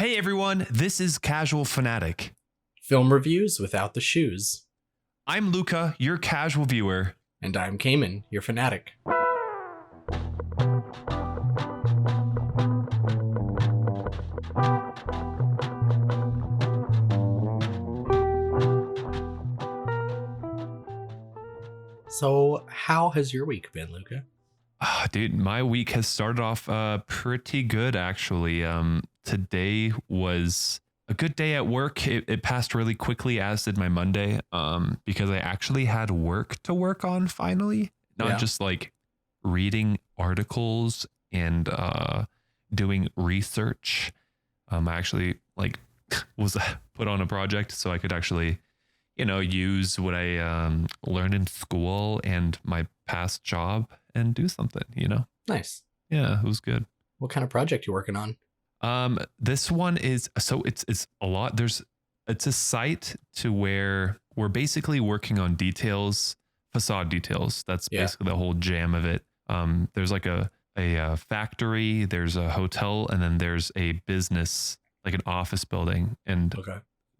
Hey everyone, this is Casual Fanatic. Film reviews without the shoes. I'm Luca, your casual viewer. And I'm Cayman, your fanatic. So, how has your week been, Luca? Dude, my week has started off pretty good, actually. Today was a good day at work. It passed really quickly, as did my Monday, because I actually had work to work on finally. Not just like reading articles and doing research. I actually was put on a project so I could actually use what I learned in school and my past job and do something, Nice. Yeah, it was good. What kind of project you working on? This one is, so it's a lot. It's a site to where we're basically working on details, facade details. That's basically the whole jam of it. There's like a factory, there's a hotel, and then there's a business, like an office building. And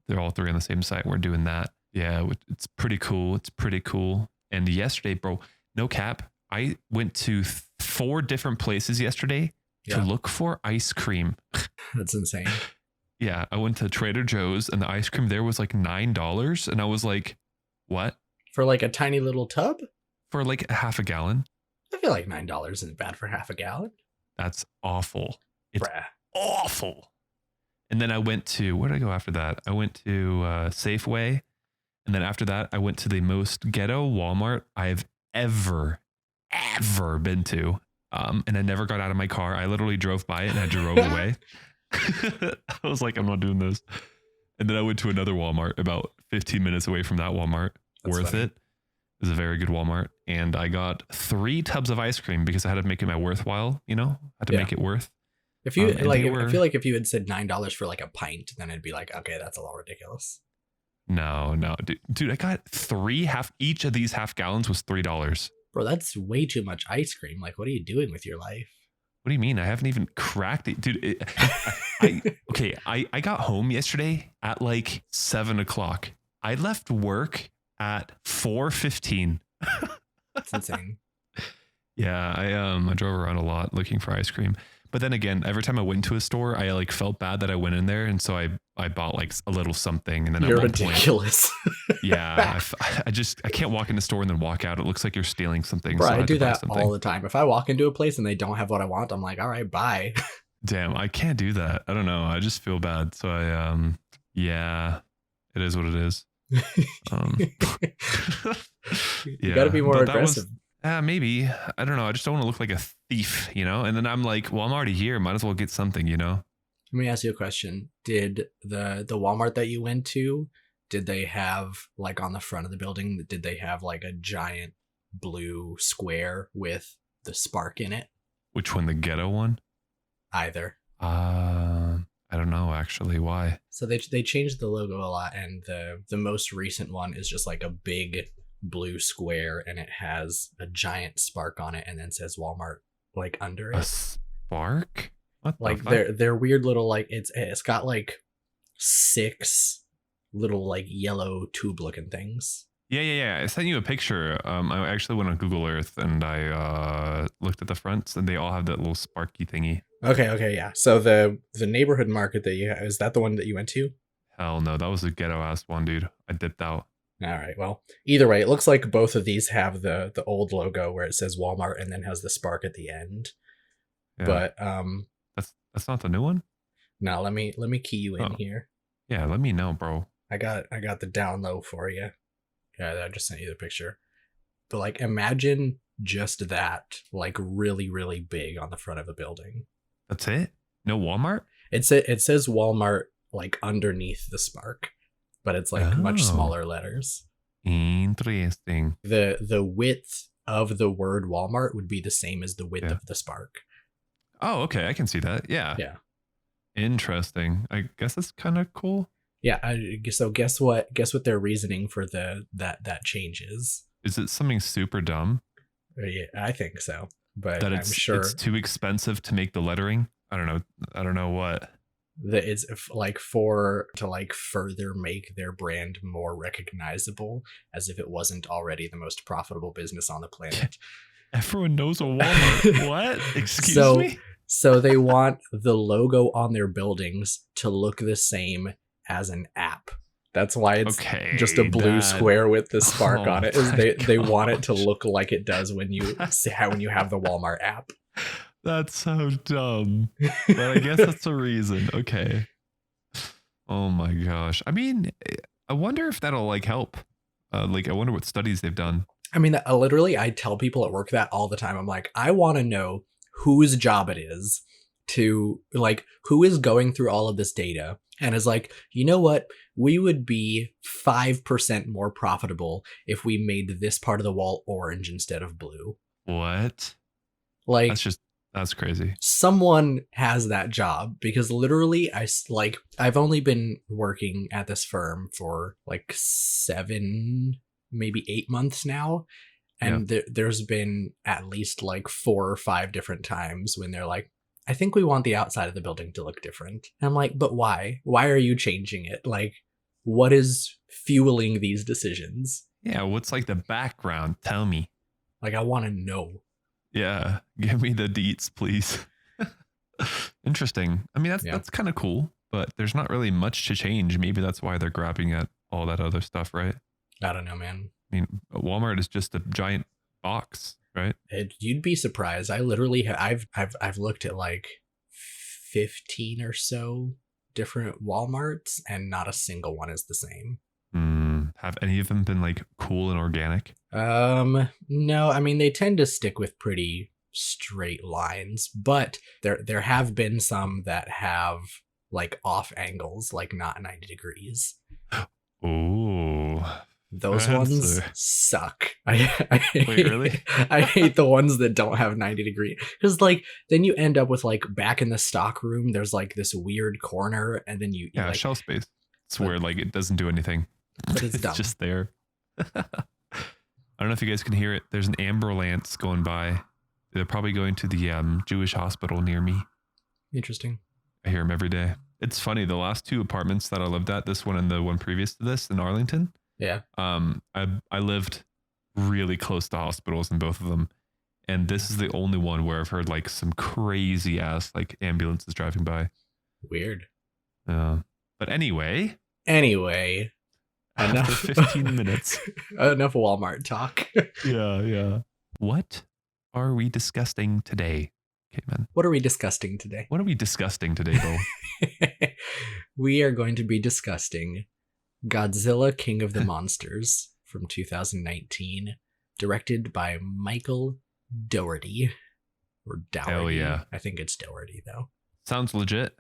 they're all three on the same site. We're doing that. Yeah, it's pretty cool. It's pretty cool. And yesterday, bro, no cap, I went to 4 different places yesterday to look for ice cream. That's insane. Yeah, I went to Trader Joe's and the ice cream there was like $9. And I was like, what? For like a tiny little tub? For like half a gallon. I feel like $9 isn't bad for half a gallon. That's awful. It's awful. And then I went to, where did I go after that? I went to Safeway. And then after that, I went to the most ghetto Walmart I've ever been to. And I never got out of my car. I literally drove by it and I drove away. I was like, I'm not doing this. And then I went to another Walmart about 15 minutes away from that Walmart. That's worth funny. It. It was a very good Walmart. And I got 3 tubs of ice cream because I had to make it my worthwhile, I had to make it worth. If you I feel like if you had said $9 for like a pint, then it'd be like, okay, that's a little ridiculous. No, dude, I got 3 each of these half gallons was $3. Bro, that's way too much ice cream. Like, what are you doing with your life? What do you mean? I haven't even cracked it, dude. I got home yesterday at like 7:00. I left work at 4:15. That's insane. Yeah, I drove around a lot looking for ice cream. But then again, every time I went to a store, I like felt bad that I went in there, and so I bought like a little something, and then you're ridiculous. Yeah, I can't walk in the store and then walk out. It looks like you're stealing something. Bro, so I do that all the time. If I walk into a place and they don't have what I want, I'm like, all right, bye. Damn, I can't do that. I don't know. I just feel bad. So yeah, it is what it is. You got to be more aggressive. Maybe. I don't know. I just don't want to look like a thief, And then I'm like, well, I'm already here. Might as well get something, Let me ask you a question. Did the Walmart that you went to, did they have, like, on the front of the building, did they have, like, a giant blue square with the spark in it? Which one? The ghetto one? Either. I don't know, actually. Why? So they changed the logo a lot, and the most recent one is just, like, a big blue square, and it has a giant spark on it and then says Walmart like under it. A spark? What the like fuck? They're weird little, like, it's got like 6 little like yellow tube looking things. Yeah. I sent you a picture. I actually went on Google Earth and I looked at the fronts and they all have that little sparky thingy. Okay, yeah. So the neighborhood market that is that the one that you went to? Hell no, that was a ghetto ass one, dude. I dipped out. All right. Well, either way, it looks like both of these have the old logo where it says Walmart and then has the spark at the end. Yeah. But that's not the new one. No, let me key you in here. Yeah, let me know, bro. I got the down low for you. Yeah, I just sent you the picture. But like, imagine just that, like, really, really big on the front of a building. That's it? No Walmart? It says Walmart like underneath the spark, but it's like much smaller letters. Interesting. The width of the word Walmart would be the same as the width of the spark. Oh, okay. I can see that. Yeah. Yeah. Interesting. I guess that's kind of cool. Yeah. So guess what their reasoning for that change is? Is it something super dumb? Yeah, I think so. But that I'm sure it's too expensive to make the lettering. I don't know what. that it's like for to like further make their brand more recognizable, as if it wasn't already the most profitable business on the planet. Everyone knows a Walmart. What? Excuse so me? so they want the logo on their buildings to look the same as an app. That's why it's just a blue square with the spark on it. Is they want it to look like it does when you have the Walmart app. That's so dumb. But I guess that's the reason. Okay. Oh my gosh. I mean, I wonder if that'll like help. Like, I wonder what studies they've done. I mean, literally, I tell people at work that all the time. I'm like, I want to know whose job it is to like, who is going through all of this data and is like, you know what? We would be 5% more profitable if we made this part of the wall orange instead of blue. What? Like, that's crazy. Someone has that job, because literally I've only been working at this firm for like 7, maybe 8 months now. And there's been at least like 4 or 5 different times when they're like, I think we want the outside of the building to look different. And I'm like, but why? Why are you changing it? Like, what is fueling these decisions? Yeah, what's like the background? Tell me. Like, I want to know. Yeah, give me the deets, please. Interesting. I mean, that's kind of cool, but there's not really much to change. Maybe that's why they're grabbing at all that other stuff, right? I don't know, man. I mean, Walmart is just a giant box, right? You'd be surprised. I literally I've looked at like 15 or so different Walmarts, and not a single one is the same. Have any of them been like cool and organic? No. I mean, they tend to stick with pretty straight lines, but there have been some that have like off angles, like not 90 degrees. Oh. Those ones suck. I Wait, really? I hate the ones that don't have 90 degree, because like then you end up with like back in the stock room, there's like this weird corner, and then you like, shelf space. It's where like it doesn't do anything. But it's dumb. Just there. I don't know if you guys can hear it. There's an ambulance going by. They're probably going to the Jewish hospital near me. Interesting. I hear them every day. It's funny. The last 2 apartments that I lived at, this one and the one previous to this in Arlington. Yeah. I lived really close to hospitals in both of them, and this is the only one where I've heard like some crazy ass like ambulances driving by. Weird. But anyway. Enough 15 minutes. Enough Walmart talk. Yeah. What are we discussing today, Cayman? What are we discussing today? What are we discussing today, Bo? We are going to be discussing Godzilla King of the Monsters from 2019, directed by Michael Dougherty. Or Dougherty. Hell yeah. I think it's Dougherty, though. Sounds legit.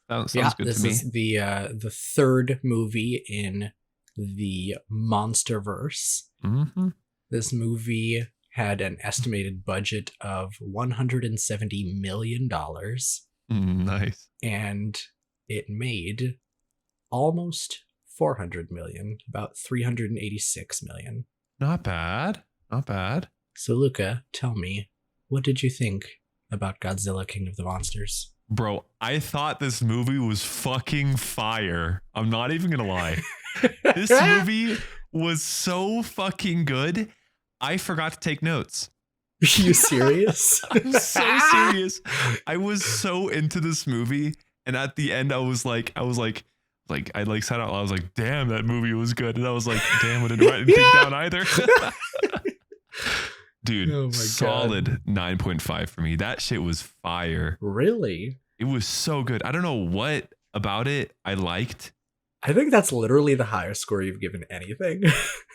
Sounds good to me. This is the third movie in the Monsterverse. Mm-hmm. This movie had an estimated budget of $170 million. Nice. And it made almost 400 million, about 386 million. Not bad. So Luca, tell me, what did you think about Godzilla King of the Monsters? Bro, I thought this movie was fucking fire. I'm not even gonna lie. This movie was so fucking good. I forgot to take notes. Are you serious? I'm so serious. I was so into this movie, and at the end I sat out. I was like, damn, that movie was good. And I was like, damn, I didn't write anything down either. Dude, solid 9.5 for me. That shit was fire. Really? It was so good. I don't know what about it I liked. I think that's literally the highest score you've given anything.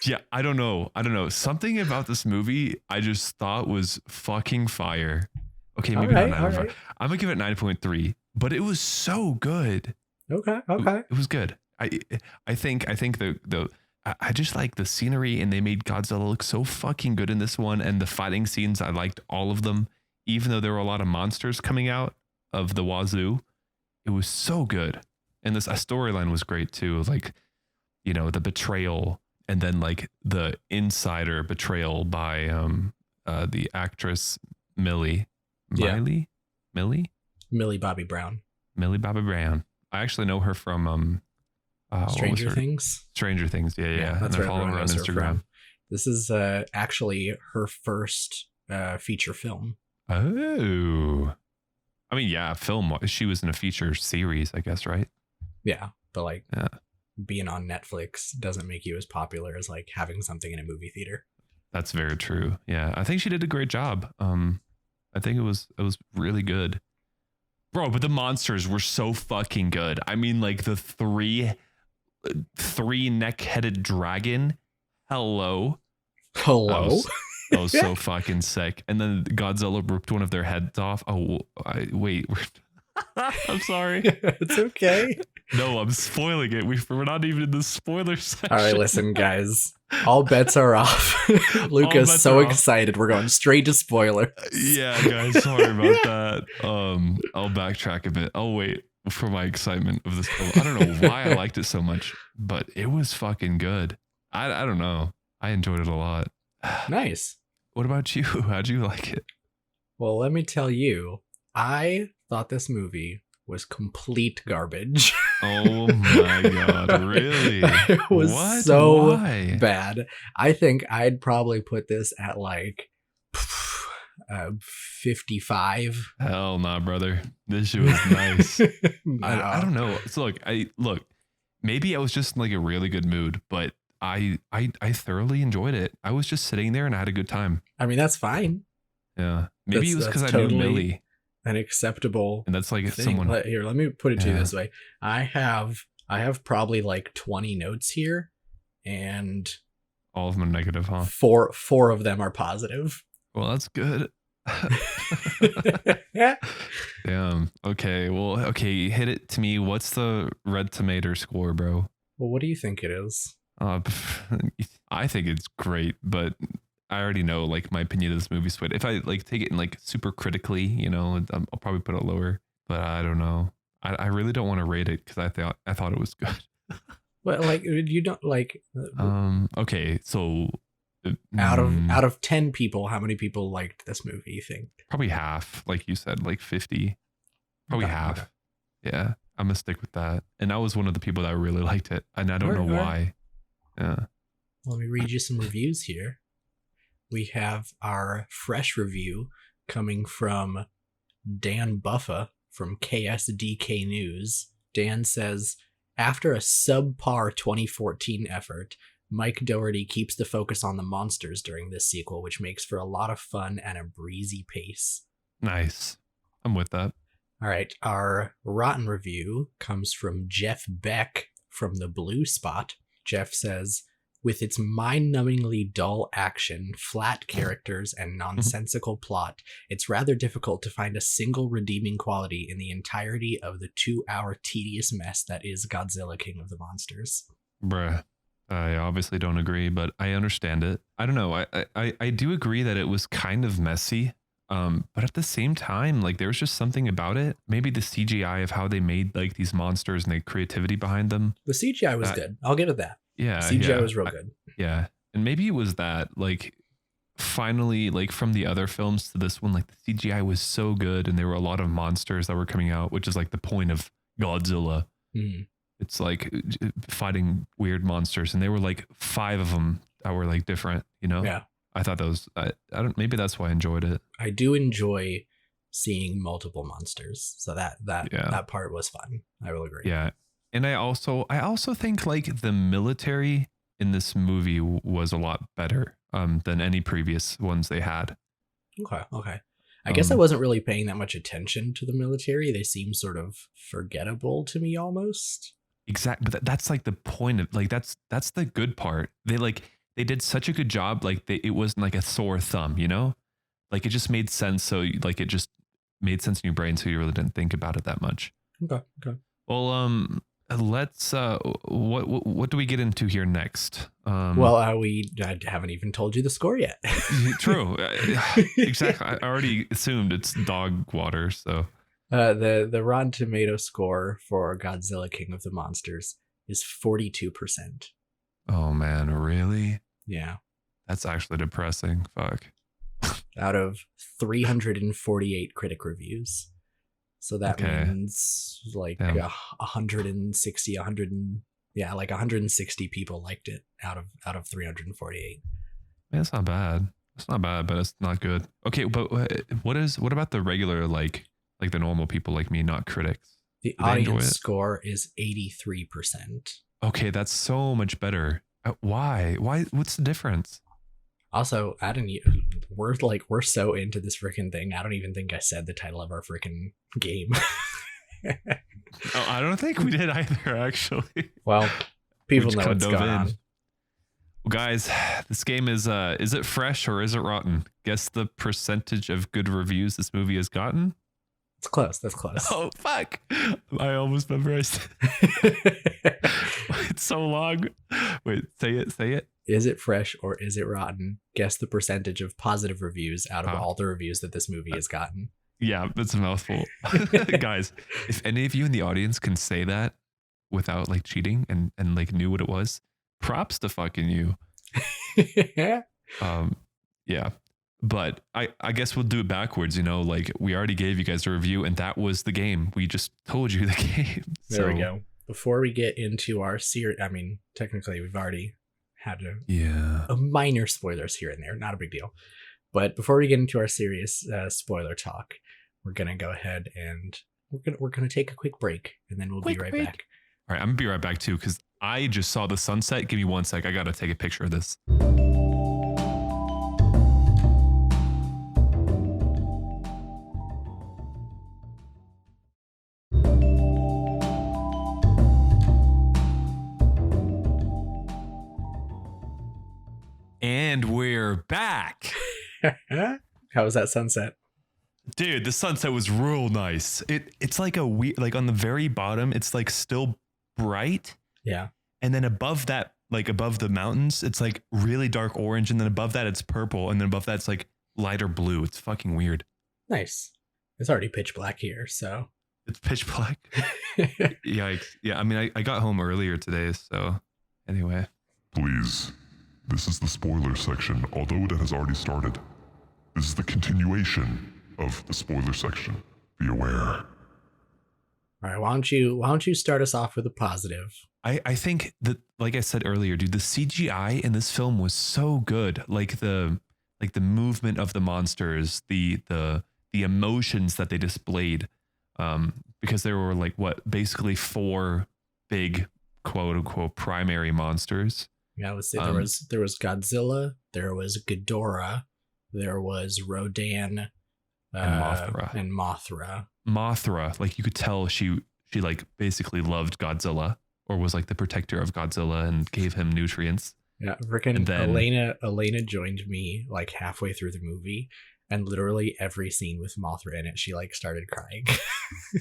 Yeah, I don't know. Something about this movie I just thought was fucking fire. Okay, maybe not 9.5. Right. I'm gonna give it 9.3, but it was so good. Okay. It was good. I think I just like the scenery, and they made Godzilla look so fucking good in this one, and the fighting scenes, I liked all of them, even though there were a lot of monsters coming out of the wazoo. It was so good. And this storyline was great too. Like, you know, the betrayal, and then like the insider betrayal by the actress Millie Bobby Brown. I actually know her from Stranger Things. Stranger Things. Yeah. That's And I where follow everyone her on knows her Instagram. from. This is actually her first feature film. Oh, I mean, yeah, film. She was in a feature series, I guess, right? Yeah, but like Yeah, being on Netflix doesn't make you as popular as like having something in a movie theater. that's very true. Yeah, I think she did a great job. I think it was really good, bro. But the monsters were so fucking good. I mean, like the three neck-headed dragon. Hello. Hello. That was so fucking sick. And then Godzilla ripped one of their heads off. Oh, wait. I'm sorry. It's okay. No, I'm spoiling it. We're not even in the spoiler section. All right, listen, guys. All bets are off. Luca's so excited. We're going straight to spoilers. Yeah, guys. Sorry about that. I'll backtrack a bit. I'll wait for my excitement of this film. I don't know why I liked it so much, but it was fucking good. I don't know. I enjoyed it a lot. Nice. What about you? How'd you like it? Well, let me tell you, I thought this movie was complete garbage. Oh my god, really? It was what? so Why? bad. I think I'd probably put this at like 55. Hell nah, brother. This shit was nice. No. I don't know. So look, maybe I was just in like a really good mood, but I thoroughly enjoyed it. I was just sitting there and I had a good time. I mean, that's fine. Yeah. Maybe it was because I totally knew Millie. An acceptable And that's like thing. someone Here, let me put it to you this way. I have probably like 20 notes here, and all of them are negative, huh? Four of them are positive. Well, that's good. Damn. Okay. Well, okay. Hit it to me. What's the Red Tomato score, bro? Well, what do you think it is? I think it's great, but I already know like my opinion of this movie. So if I like take it in like super critically, you know, I'll probably put it lower. But I don't know. I really don't want to rate it because I thought it was good. Well, like you don't like. Okay. So out of 10 people, how many people liked this movie? You think? Probably half, like you said, like 50. Probably half. Okay. Yeah, I'm gonna stick with that. And I was one of the people that really liked it, and I don't know why. Yeah. Let me read you some reviews here. We have our fresh review coming from Dan Buffa from KSDK News. Dan says, after a subpar 2014 effort, Mike Dougherty keeps the focus on the monsters during this sequel, which makes for a lot of fun and a breezy pace. Nice. I'm with that. All right. Our rotten review comes from Jeff Beck from The Blue Spot. Jeff says, with its mind-numbingly dull action, flat characters, and nonsensical plot, it's rather difficult to find a single redeeming quality in the entirety of the 2-hour tedious mess that is Godzilla King of the Monsters. Bruh. I obviously don't agree, but I understand it. I don't know. I do agree that it was kind of messy. But at the same time, like there was just something about it. Maybe the CGI of how they made like these monsters and the creativity behind them. The CGI was good. I'll give it that. Yeah. CGI was real good. Yeah. And maybe it was that like finally, like from the other films to this one, like the CGI was so good and there were a lot of monsters that were coming out, which is like the point of Godzilla. Mm. It's like fighting weird monsters, and they were like 5 of them that were like different, you know? Yeah. I thought that was, I don't, maybe that's why I enjoyed it. I do enjoy seeing multiple monsters. So that part was fun. I will agree. Yeah. And I also think like the military in this movie was a lot better than any previous ones they had. Okay. I guess I wasn't really paying that much attention to the military. They seem sort of forgettable to me almost. Exactly. But that's like the point of like, that's the good part. They did such a good job. Like it wasn't like a sore thumb, you know, like it just made sense. So like, it just made sense in your brain. So you really didn't think about it that much. Okay. Well, let's, what do we get into here next? I haven't even told you the score yet. True. Exactly. I already assumed it's dog water. So the Rotten Tomato score for Godzilla King of the Monsters is 42%. Oh man, really? Yeah. That's actually depressing. Fuck. Out of 348 critic reviews. So that Okay. means like Damn. 160, 100, yeah, like 160 people liked it out of 348. Man, that's not bad. It's not bad, but it's not good. Okay, but what about the regular like the normal people like me, not critics? The Do they enjoy audience it? score is 83%. Okay, that's so much better. Why? Why? What's the difference? Also, I don't. We're so into this freaking thing. I don't even think I said the title of our freaking game. Oh, I don't think we did either, actually. Well, people just know kinda what's dove going in. on. Well, guys, this game is it fresh or is it rotten? Guess the percentage of good reviews this movie has gotten. It's close. That's close. Oh fuck! I almost memorized. It's so long. Wait, say it. Say it. Is it fresh or is it rotten? Guess the percentage of positive reviews out of all the reviews that this movie has gotten. Yeah, that's a mouthful. Guys, if any of you in the audience can say that without like cheating and like knew what it was, props to fucking you. Yeah. But I guess we'll do it backwards, you know, like we already gave you guys a review and that was the game. We just told you the game. There we go. Before we get into our series, I mean, technically we've already had a minor spoilers here and there, not a big deal. But before we get into our serious spoiler talk, we're gonna go ahead and we're gonna take a quick break and then we'll be right back. All right, I'm gonna be right back too because I just saw the sunset. Give me 1 sec. I gotta take a picture of this. And we're back. How was that sunset? Dude, the sunset was real nice. It's like a weird, like on the very bottom, it's like still bright. Yeah. And then above that, like above the mountains, it's like really dark orange. And then above that, it's purple. And then above that, it's like lighter blue. It's fucking weird. Nice. It's already pitch black here, so. It's pitch black. Yikes. Yeah, I mean, I got home earlier today, so anyway. Please, this is the spoiler section, although that has already started. This is the continuation of the spoiler section. Be aware. All right, why don't you start us off with a positive? I think that, like I said earlier, dude, the CGI in this film was so good. Like the movement of the monsters, the emotions that they displayed. Because there were like basically 4 big quote unquote primary monsters. Yeah, let's say there was Godzilla, there was Ghidorah, there was Rodan, and Mothra. Mothra, like you could tell she like basically loved Godzilla or was like the protector of Godzilla and gave him nutrients. Yeah, freaking Elena joined me like halfway through the movie, and literally every scene with Mothra in it, she like started crying.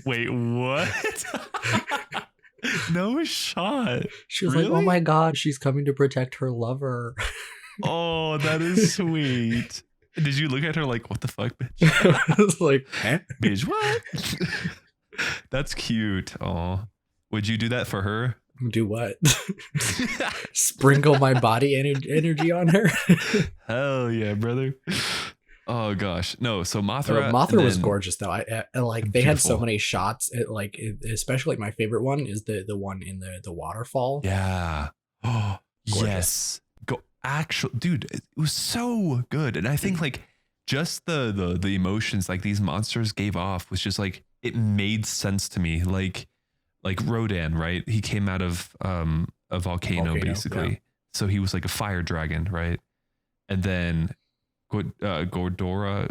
Wait, what? No shot. She was like, "Oh my god, she's coming to protect her lover." Oh, that is sweet. Did you look at her like, what the fuck, bitch? I was like, huh? Bitch, what? That's cute. Oh, would you do that for her? Do what? Sprinkle my body energy on her? Hell yeah, brother. Oh gosh, no. So Mothra. Mothra was gorgeous though. I like they had so Beautiful. many shots. Especially my favorite one is the one in the waterfall. Yeah. Oh Gorgeous. yes. Go actual dude. It was so good, and I think like just the emotions like these monsters gave off was just like it made sense to me. Like Rodan, right? He came out of a volcano basically, yeah. So he was like a fire dragon, right? And then Ghidorah.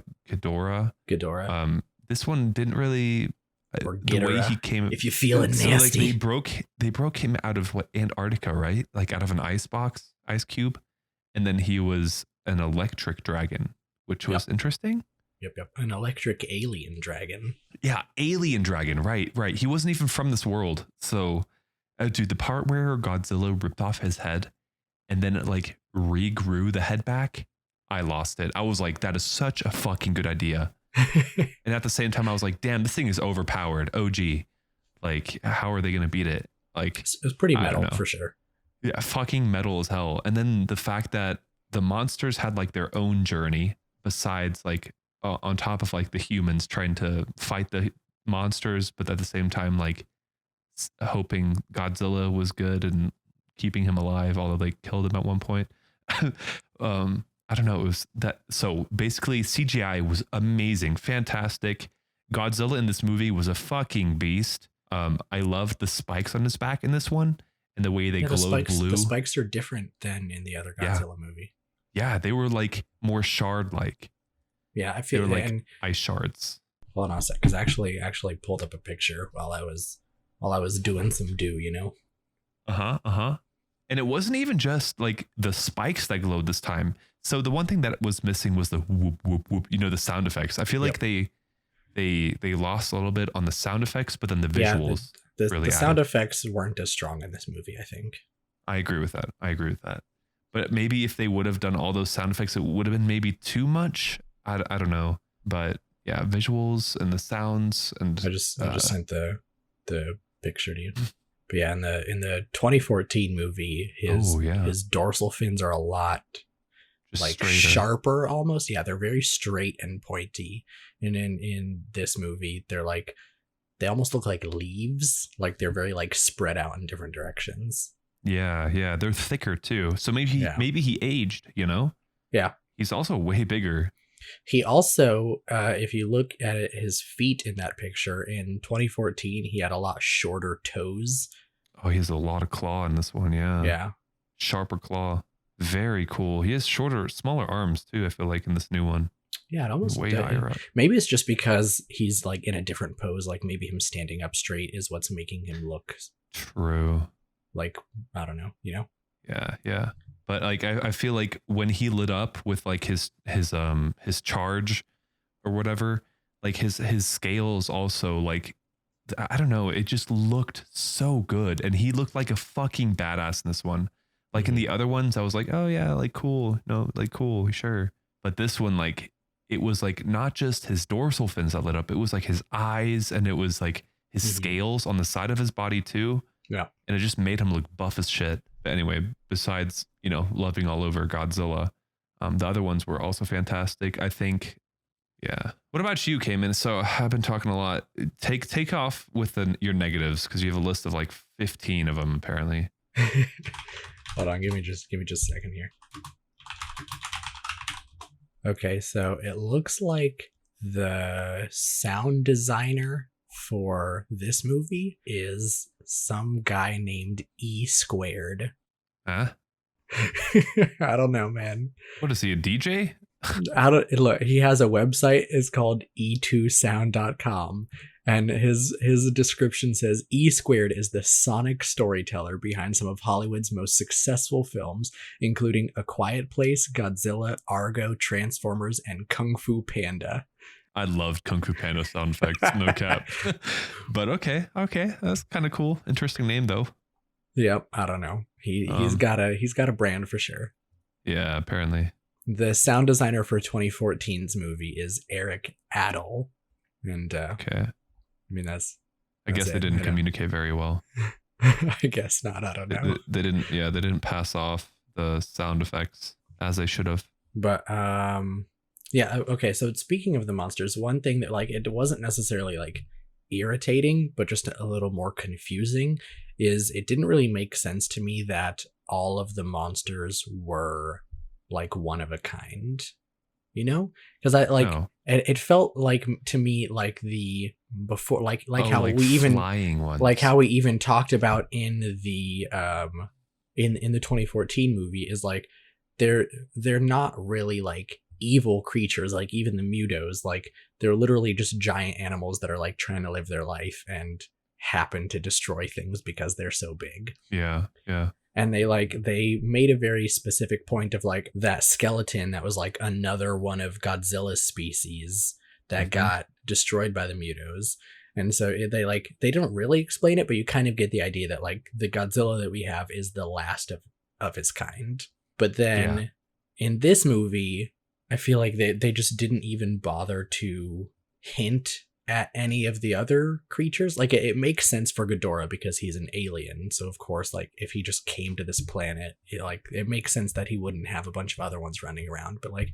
This one didn't really. Or The way Ghidorah, he came, if you feel it so nasty. like they broke him out of what, Antarctica, right? Like out of an ice cube, and then he was an electric dragon, which was interesting. Yep. An electric alien dragon. Yeah, alien dragon, right. He wasn't even from this world. So, dude, the part where Godzilla ripped off his head, and then it like regrew the head back, I lost it. I was like, that is such a fucking good idea. And at the same time, I was like, damn, this thing is overpowered. OG. Like, how are they going to beat it? Like, It was pretty I don't metal know. for sure. Yeah, fucking metal as hell. And then the fact that the monsters had like their own journey besides like on top of like the humans trying to fight the monsters, but at the same time, like hoping Godzilla was good and keeping him alive, although they killed him at one point. I don't know. It was that. So basically, CGI was amazing, fantastic. Godzilla in this movie was a fucking beast. I loved the spikes on his back in this one and the way they glowed blue. The spikes are different than in the other Godzilla movie. Yeah, they were like more shard like. Yeah, I feel like ice shards. Hold on a sec, because I actually pulled up a picture while I was doing some you know. And it wasn't even just like the spikes that glowed this time. So the one thing that was missing was the whoop whoop whoop. You know, the sound effects. I feel like they lost a little bit on the sound effects, but then the visuals. The sound effects weren't as strong in this movie, I think. I agree with that. But maybe if they would have done all those sound effects, it would have been maybe too much. I don't know. But yeah, visuals and the sounds and I just sent the picture to you. But yeah, in the 2014 movie, his dorsal fins are a lot just like straighter. Sharper almost. Yeah, they're very straight and pointy. And in this movie, they almost look like leaves. Like they're very like spread out in different directions. Yeah, they're thicker too. So maybe he aged, you know? Yeah. He's also way bigger. He also, if you look at his feet in that picture, in 2014, he had a lot shorter toes. Oh, he has a lot of claw in this one, yeah. Yeah. Sharper claw. Very cool. He has smaller arms too, I feel like, in this new one. Yeah, it almost way higher up. Maybe it's just because he's like in a different pose, like maybe him standing up straight is what's making him look true. Like, I don't know, you know? Yeah. But like I feel like when he lit up with like his charge or whatever, like his scales also, like I don't know, it just looked so good, and he looked like a fucking badass in this one. Like in the other ones, I was like, oh yeah, like cool, no, like cool, sure. But this one, like it was like not just his dorsal fins that lit up, it was like his eyes, and it was like his scales on the side of his body too. Yeah, and it just made him look buff as shit. But anyway, besides, you know, loving all over Godzilla, the other ones were also fantastic, I think. Yeah. What about you, Cayman? So I've been talking a lot. Take off with your negatives, because you have a list of like 15 of them apparently. Hold on, give me just a second here. Okay, so it looks like the sound designer for this movie is some guy named E Squared. Huh? I don't know, man. What is he, a DJ? Look, he has a website. It's called e2sound.com, and his description says E Squared is the sonic storyteller behind some of Hollywood's most successful films, including A Quiet Place, Godzilla, Argo, Transformers, and Kung Fu Panda. I loved Kung Fu Panda sound effects, no cap. But okay, that's kind of cool. Interesting name though. Yep, I don't know. He's got a brand for sure. Yeah, apparently. The sound designer for 2014's movie is Eric Adel, and okay. I mean that's I guess they didn't communicate very well. I guess not. I don't know. They didn't pass off the sound effects as they should have. But yeah, okay, so speaking of the monsters, one thing that like it wasn't necessarily like irritating, but just a little more confusing, is it didn't really make sense to me that all of the monsters were like one of a kind, you know? Because I like it felt like to me like the before like how like we even flying ones. Like how we even talked about in the in the 2014 movie is like they're not really like evil creatures, like even the Mutos, like they're literally just giant animals that are like trying to live their life and happen to destroy things because they're so big. Yeah. And they made a very specific point of like that skeleton that was like another one of Godzilla's species that got destroyed by the Mutos. And so they don't really explain it, but you kind of get the idea that like the Godzilla that we have is the last of its kind. But then in this movie, I feel like they just didn't even bother to hint at any of the other creatures. Like it makes sense for Ghidorah because he's an alien. So of course, like if he just came to this planet, it makes sense that he wouldn't have a bunch of other ones running around. But like,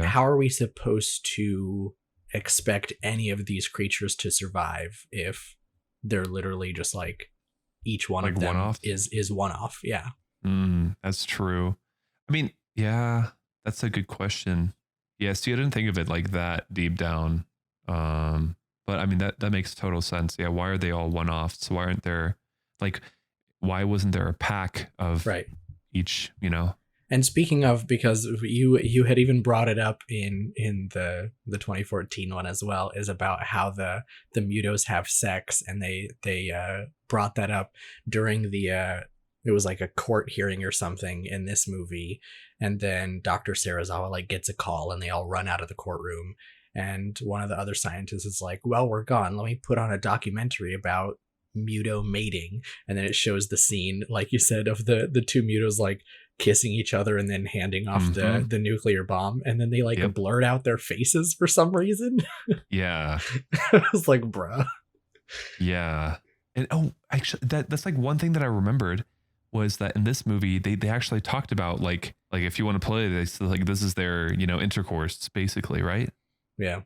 how are we supposed to expect any of these creatures to survive if they're literally just like each one Like of them one-off? is one off. Yeah. That's true. I mean, yeah, that's a good question. Yeah, see, I didn't think of it like that deep down. But I mean that makes total sense. Yeah, why are they all one-offs? Why aren't there like why wasn't there a pack of Right. each, you know? And speaking of, because you had even brought it up in the 2014 one as well, is about how the Mutos have sex, and they brought that up during the it was like a court hearing or something in this movie, and then Dr. Serizawa like gets a call and they all run out of the courtroom, and one of the other scientists is like, well, we're gone, let me put on a documentary about Muto mating, and then it shows the scene, like you said, of the two Mutos like kissing each other and then handing off the nuclear bomb, and then they like blurred out their faces for some reason. Yeah. I was like, bruh. Yeah. And actually that's like one thing that I remembered was that in this movie they actually talked about like if you want to play this, like this is their, you know, intercourse basically, right? Yeah.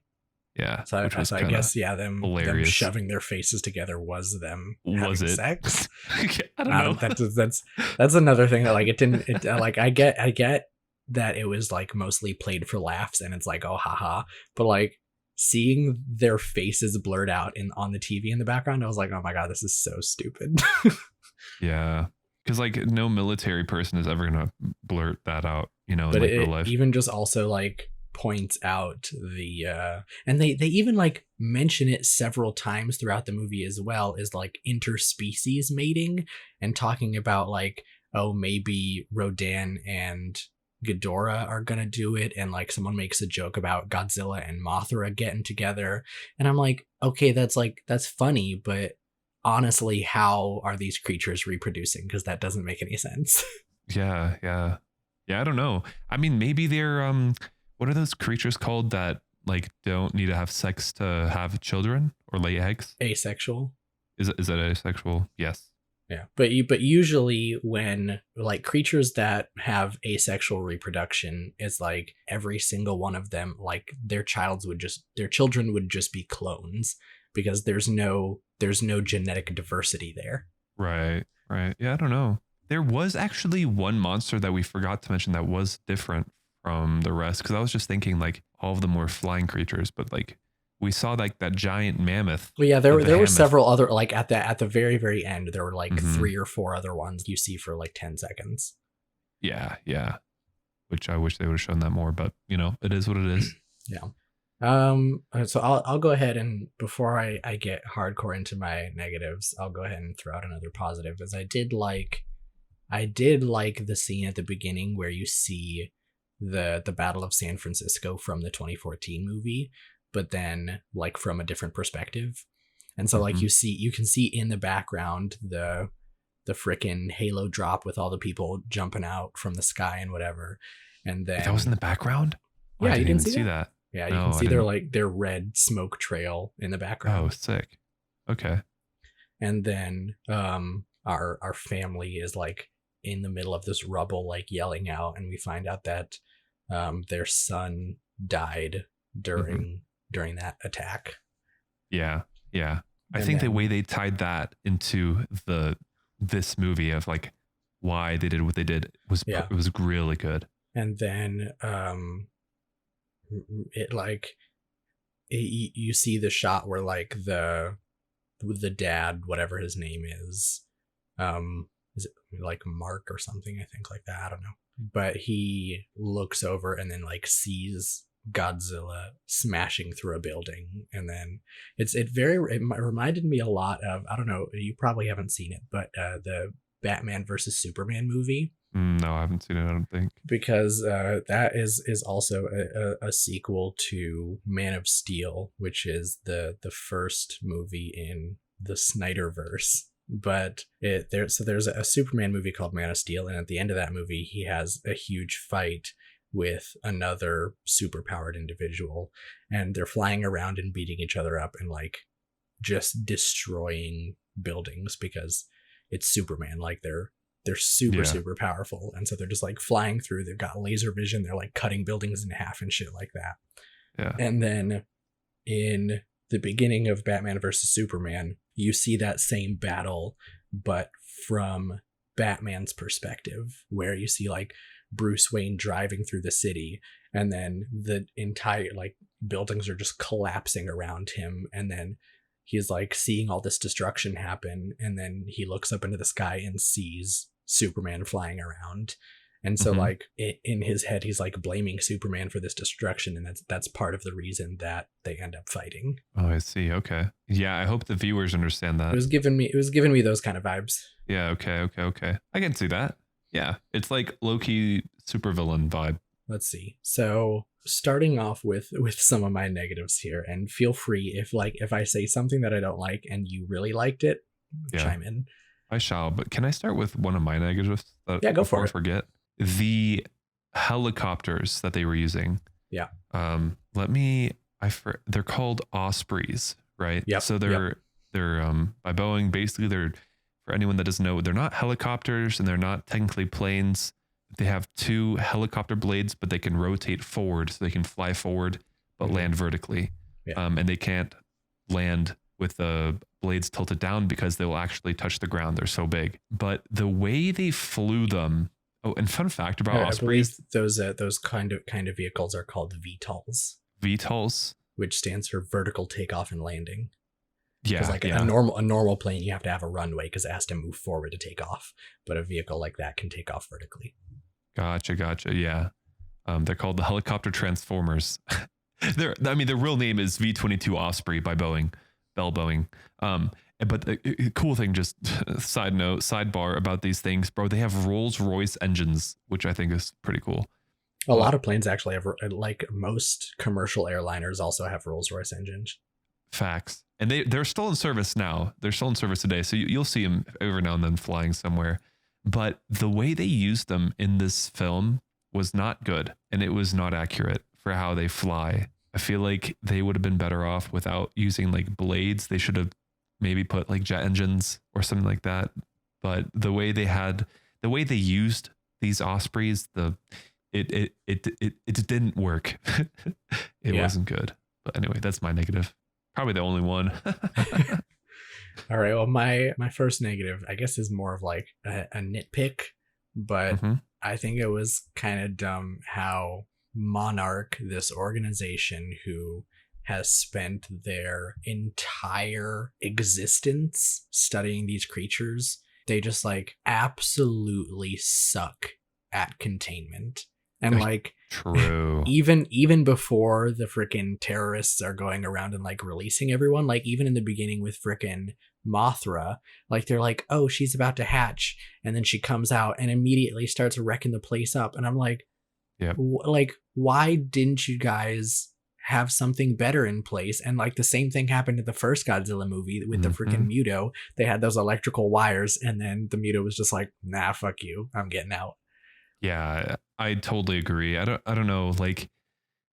Yeah. So I guess them shoving their faces together was them having sex. I don't know. That's another thing that like it didn't like I get that it was like mostly played for laughs and it's like, oh haha, but like seeing their faces blurred out on the TV in the background, I was like, oh my god, this is so stupid. Yeah. Because like no military person is ever gonna blurt that out, you know, but in real life. Even just also like points out the and they even like mention it several times throughout the movie as well, is like interspecies mating, and talking about like, oh, maybe Rodan and Ghidorah are gonna do it, and like someone makes a joke about Godzilla and Mothra getting together, and I'm like, okay, that's funny, but honestly, how are these creatures reproducing? Because that doesn't make any sense. Yeah, I don't know. I mean, maybe they're what are those creatures called that like don't need to have sex to have children or lay eggs? Asexual. Is that asexual? Yes. Yeah, but usually when like creatures that have asexual reproduction, it's like every single one of them, like their children would just be clones, because there's no genetic diversity there. Right. Yeah, I don't know. There was actually one monster that we forgot to mention that was different from the rest, because I was just thinking like all of them were flying creatures, but like we saw like that giant mammoth. Well, yeah, there were several other, like at the very, very end, there were like 3 or 4 other ones you see for like 10 seconds. Yeah. Which I wish they would have shown that more, but you know, it is what it is. Yeah. So I'll go ahead, and before I get hardcore into my negatives, I'll go ahead and throw out another positive, as I did like the scene at the beginning where you see the Battle of San Francisco from the 2014 movie, but then like from a different perspective. And so like you can see in the background the frickin' Halo drop with all the people jumping out from the sky and whatever. And then that was in the background? Yeah, I didn't even see that. Yeah, you can see their red smoke trail in the background. Oh, sick. Okay. And then our family is like in the middle of this rubble, like yelling out, and we find out that their son died during that attack. Yeah. I think the way they tied that into this movie of like why they did what they did was really good. And then you see the shot where like the dad, whatever his name is it like Mark or something, I think, like that, I don't know, but he looks over and then like sees Godzilla smashing through a building, and then it reminded me a lot of, I don't know, you probably haven't seen it, but the Batman versus Superman movie. No, I haven't seen it, I don't think. Because that is also a sequel to Man of Steel, which is the first movie in the Snyderverse. But there's a Superman movie called Man of Steel, and at the end of that movie, he has a huge fight with another superpowered individual, and they're flying around and beating each other up and like just destroying buildings, because it's Superman. Like they're super powerful, and so they're just like flying through. They've got laser vision. They're like cutting buildings in half and shit like that. Yeah. And then in the beginning of Batman versus Superman, you see that same battle, but from Batman's perspective, where you see like Bruce Wayne driving through the city, and then the entire like buildings are just collapsing around him, and then he's like seeing all this destruction happen, and then he looks up into the sky and sees Superman flying around. And so like in his head, he's like blaming Superman for this destruction. And that's part of the reason that they end up fighting. Oh, I see. Okay. Yeah. I hope the viewers understand that. It was giving me those kind of vibes. Yeah. Okay. I can see that. Yeah. It's like low-key supervillain vibe. Let's see. So starting off with some of my negatives here, and feel free if I say something that I don't like and you really liked it, chime in. I shall, but can I start with one of my negatives? Yeah, go for it. Before I forget. The helicopters that they were using. Yeah. They're called Ospreys, right? Yeah. So they're by Boeing. Basically, they're, for anyone that doesn't know, they're not helicopters and they're not technically planes. They have two helicopter blades, but they can rotate forward, so they can fly forward but land vertically. Yeah. And they can't land with the blades tilted down because they will actually touch the ground. They're so big. But the way they flew them. Oh, and fun fact about Ospreys. Those kind of vehicles are called VTOLs. VTOLs, which stands for vertical takeoff and landing. Yeah, because like a normal plane, you have to have a runway because it has to move forward to take off. But a vehicle like that can take off vertically. Gotcha. Yeah, they're called the helicopter transformers. Their real name is V-22 Osprey by Boeing, Bell Boeing. But the cool thing, just sidebar about these things, bro, they have Rolls-Royce engines, which I think is pretty cool. A lot of planes actually have, like most commercial airliners also have Rolls-Royce engines. Facts. And they're still in service now. They're still in service today. So you'll see them every now and then flying somewhere. But the way they used them in this film was not good. And it was not accurate for how they fly. I feel like they would have been better off without using like blades. They should have maybe put like jet engines or something like that. But the way they used these Ospreys, it didn't work. It wasn't good. But anyway, that's my negative. Probably the only one. All right. Well, my first negative, I guess, is more of like a nitpick, but I think it was kind of dumb how Monarch, this organization who has spent their entire existence studying these creatures, they just like absolutely suck at containment. And like, true. Even before the freaking terrorists are going around and like releasing everyone, like even in the beginning with freaking Mothra, like they're like, oh, she's about to hatch, and then she comes out and immediately starts wrecking the place up. And I'm like, like, why didn't you guys have something better in place? And like the same thing happened in the first Godzilla movie with the freaking Muto. They had those electrical wires, and then the Muto was just like, nah, fuck you, I'm getting out. Yeah, I totally agree. I don't know, like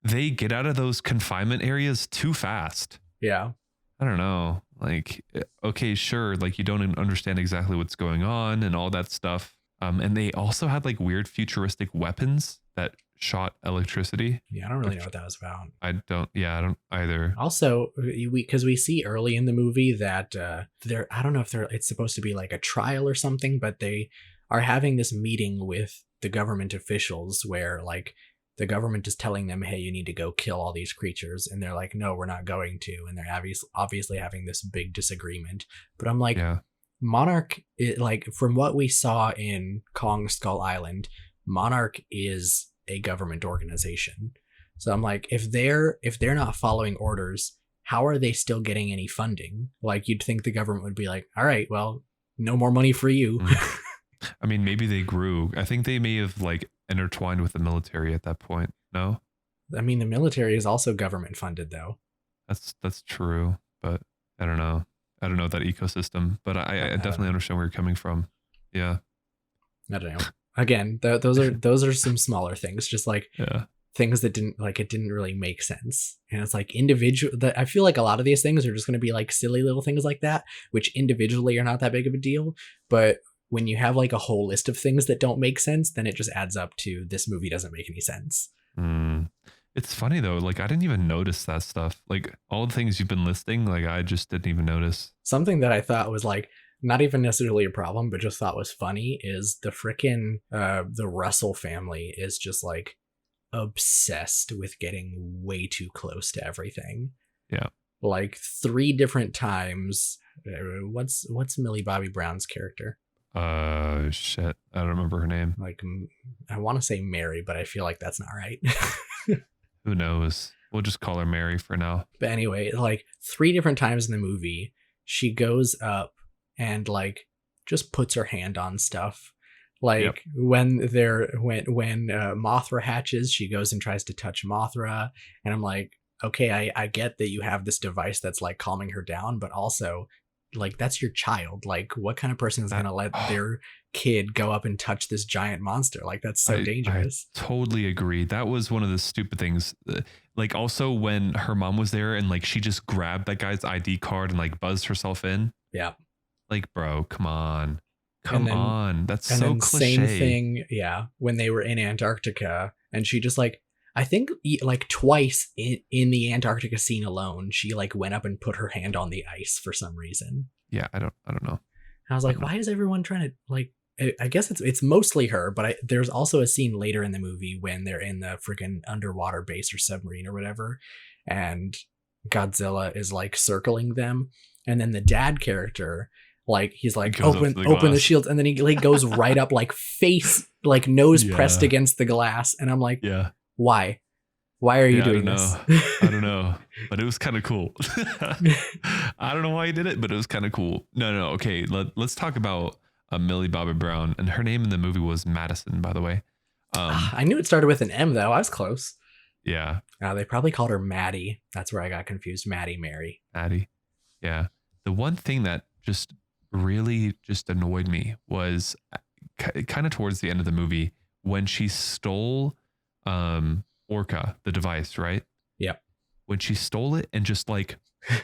they get out of those confinement areas too fast. Yeah. I don't know. Like, okay, sure, like you don't even understand exactly what's going on and all that stuff. And they also had like weird futuristic weapons that shot electricity. Yeah, I don't really know what that was about. I don't either. Also, because we see early in the movie that I don't know if it's supposed to be like a trial or something, but they are having this meeting with the government officials where like the government is telling them, hey, you need to go kill all these creatures, and they're like, no, we're not going to, and they're obviously having this big disagreement. But I'm like, Monarch, like from what we saw in Kong Skull Island, Monarch is a government organization. So I'm like, if they're not following orders, how are they still getting any funding? Like you'd think the government would be like, all right, well, no more money for you. I mean, maybe they grew. I think they may have like intertwined with the military at that point. No? I mean, the military is also government funded though. That's true, but I don't know. I don't know that ecosystem, but I definitely understand where you're coming from. Yeah. I don't know. Again, those are some smaller things, just like things that didn't really make sense. And it's like I feel like a lot of these things are just going to be like silly little things like that, which individually are not that big of a deal. But when you have like a whole list of things that don't make sense, then it just adds up to this movie doesn't make any sense. It's funny though, like I didn't even notice that stuff. Like all the things you've been listing, like I just didn't even notice. Something that I thought was like not even necessarily a problem, but just thought was funny is the frickin' the Russell family is just like obsessed with getting way too close to everything. Yeah. Like 3 different times. What's Millie Bobby Brown's character? Shit. I don't remember her name. Like, I want to say Mary, but I feel like that's not right. Who knows? We'll just call her Mary for now. But anyway, like 3 different times in the movie, she goes up and like just puts her hand on stuff. Like when Mothra hatches, she goes and tries to touch Mothra, and I'm like, okay, I get that you have this device that's like calming her down, but also like that's your child. Like what kind of person is gonna let their kid go up and touch this giant monster? Like that's so dangerous. I totally agree. That was one of the stupid things. Like also when her mom was there and like she just grabbed that guy's ID card and like buzzed herself in. Yeah. Like, bro, come on. That's so cliche. Same thing. Yeah. When they were in Antarctica and she just like, I think like twice in the Antarctica scene alone, she like went up and put her hand on the ice for some reason. Yeah. I don't know. And I was like, why is everyone trying to like, I guess it's mostly her, but there's also a scene later in the movie when they're in the freaking underwater base or submarine or whatever. And Godzilla is like circling them. And then the dad character, like he's like open the shields, and then he like goes right up like face like nose pressed against the glass, and I'm like, why are you doing this? I don't know, but it was kind of cool. I don't know why he did it, but it was kind of cool. No, okay, let's talk about Millie Bobby Brown, and her name in the movie was Madison, by the way. I knew it started with an M though. I was close. Yeah. They probably called her Maddie. That's where I got confused. Mary. Yeah. The one thing that just really just annoyed me was kind of towards the end of the movie when she stole Orca, the device, right? Yeah. When she stole it and just like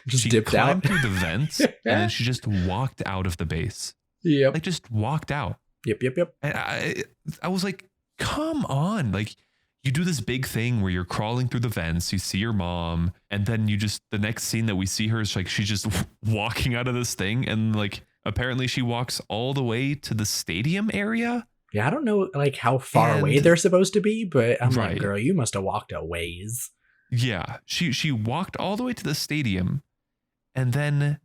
she dipped out through the vents and then she just walked out of the base. Yep. Like just walked out. Yep. And I was like, come on. Like you do this big thing where you're crawling through the vents, you see your mom, and then the next scene that we see her is like she's just walking out of this thing, and like apparently she walks all the way to the stadium area. Yeah, I don't know like how far away they're supposed to be, but I'm like, girl, you must have walked a ways. Yeah, she walked all the way to the stadium, and then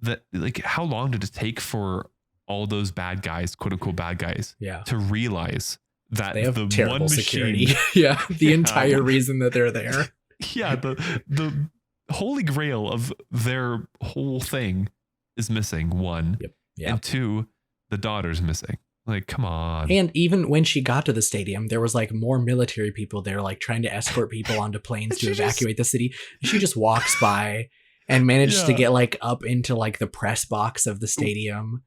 how long did it take for all those bad guys, quote unquote bad guys, to realize that they have the terrible one security. Yeah, the entire reason that they're there. Yeah, the holy grail of their whole thing is missing. 1, and 2, the daughter's missing. Like, come on. And even when she got to the stadium, there was like more military people there, like trying to escort people onto planes to evacuate the city. She just walks by and manages to get like up into like the press box of the stadium.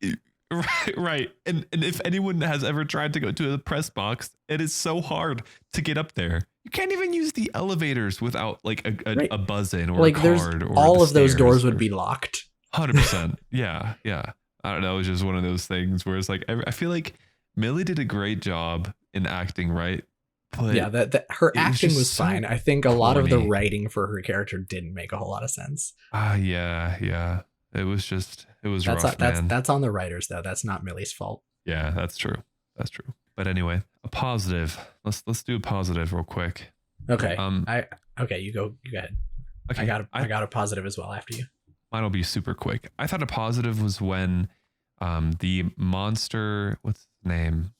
Right. And if anyone has ever tried to go to the press box, it is so hard to get up there. You can't even use the elevators without like a buzz-in or like a card. Or all of those doors would be locked. 100%. Yeah. I don't know. It's just one of those things where it's like, I feel like Millie did a great job in acting, right? But yeah, that her acting was fine. I think a lot of the writing for her character didn't make a whole lot of sense. Yeah. It was rough, man. That's on the writers though. That's not Millie's fault. Yeah, that's true. But anyway, a positive. Let's do a positive real quick. Okay. You go ahead. Okay. I got a positive as well after you. Mine will be super quick. I thought a positive was when the monster, what's his name?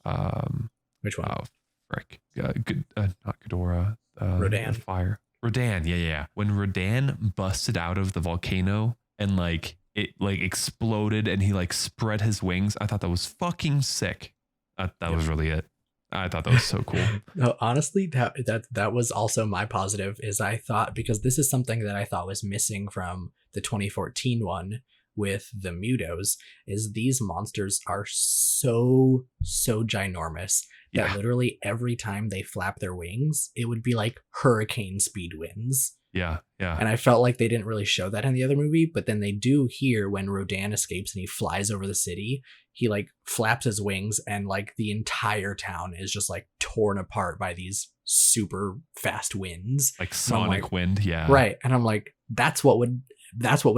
Which one? Oh, frick. Not Ghidorah. Rodan. Fire. Rodan, yeah. When Rodan busted out of the volcano and like it like exploded and he like spread his wings, I thought that was fucking sick. That was really it. I thought that was so cool. No, honestly, that was also my positive. Is I thought, because this is something that I thought was missing from the 2014 one with the Mutos, is these monsters are so ginormous that literally every time they flap their wings, it would be like hurricane speed winds. Yeah. And I felt like they didn't really show that in the other movie, but then they do here when Rodan escapes and he flies over the city. He like flaps his wings and like the entire town is just like torn apart by these super fast winds, Like sonic wind. Yeah. right? And I'm like, that's what would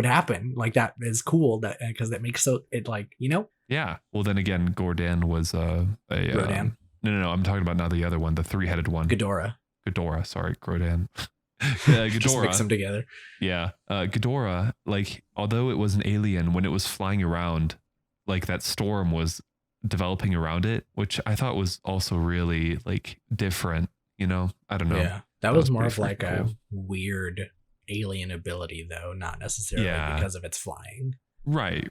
happen. Like, that is cool, that because that makes it like, Yeah. Well, then again, Gordon was Rodan. No. I'm talking about now the other one, the 3-headed one. Ghidorah. Sorry, Gordon. Yeah, Just Ghidorah. mix them together. Yeah. Ghidorah, like, although it was an alien, when it was flying around, like that storm was developing around it, which I thought was also really like different, I don't know. Yeah. That was more pretty of like freaking cool. a weird alien ability, though, not necessarily because of its flying. Right.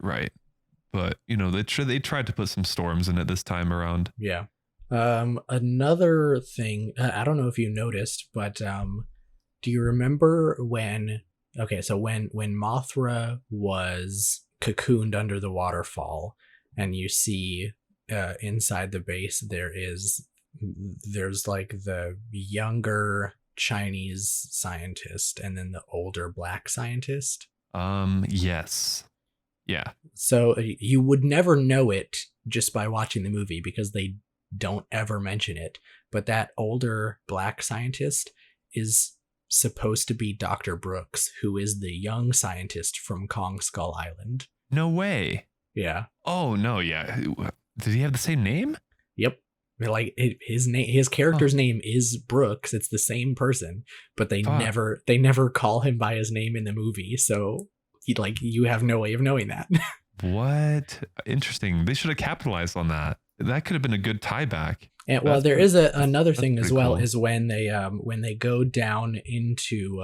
But, they tried to put some storms in it this time around. Yeah. Another thing, I don't know if you noticed, but do you remember when Mothra was cocooned under the waterfall, and you see inside the base there's like the younger Chinese scientist and then the older black scientist? Yes. Yeah. So you would never know it just by watching the movie because they don't ever mention it. But that older black scientist is supposed to be Dr. Brooks, who is the young scientist from Kong Skull Island. No way. Yeah. Oh, no. Yeah. Did he have the same name? Yep. Like his character's name is Brooks. It's the same person, but they never call him by his name in the movie. So you have no way of knowing that. What? Interesting. They should have capitalized on that. That could have been a good tie back. And well, there is another thing as well, cool. Is when they go down into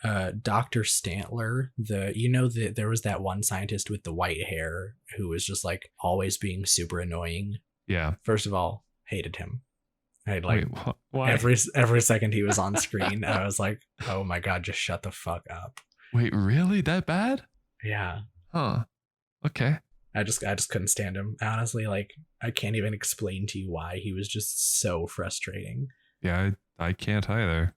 Dr. Stantler, there was that one scientist with the white hair who was just like always being super annoying. Yeah. First of all, hated him. I why? every second he was on screen, I was like, oh my god, just shut the fuck up. Wait, really? That bad? Yeah. Huh. Okay. I just couldn't stand him. Honestly, like, I can't even explain to you why. He was just so frustrating. Yeah, I can't either.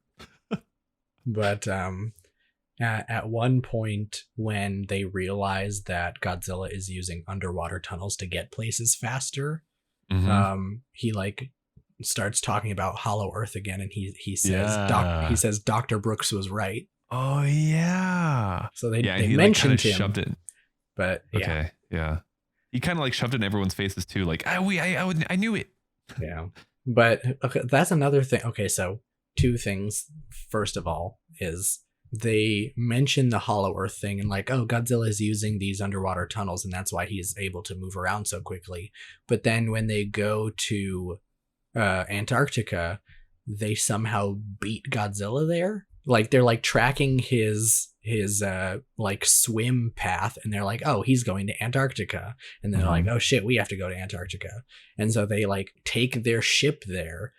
But at one point when they realize that Godzilla is using underwater tunnels to get places faster, he like starts talking about Hollow Earth again, and he says Dr. Brooks was right. Oh yeah. So they he mentioned like him, shoved it. But okay, yeah. He kind of like shoved it in everyone's faces too. Like I knew it. Yeah, but okay, that's another thing. Okay, so two things. First of all, is they mention the Hollow Earth thing and like, oh, Godzilla is using these underwater tunnels and that's why he's able to move around so quickly. But then when they go to Antarctica, they somehow beat Godzilla there. Like they're like tracking his like swim path, and they're like, oh, he's going to Antarctica, and then they're like, oh shit, we have to go to Antarctica. And so they like take their ship there,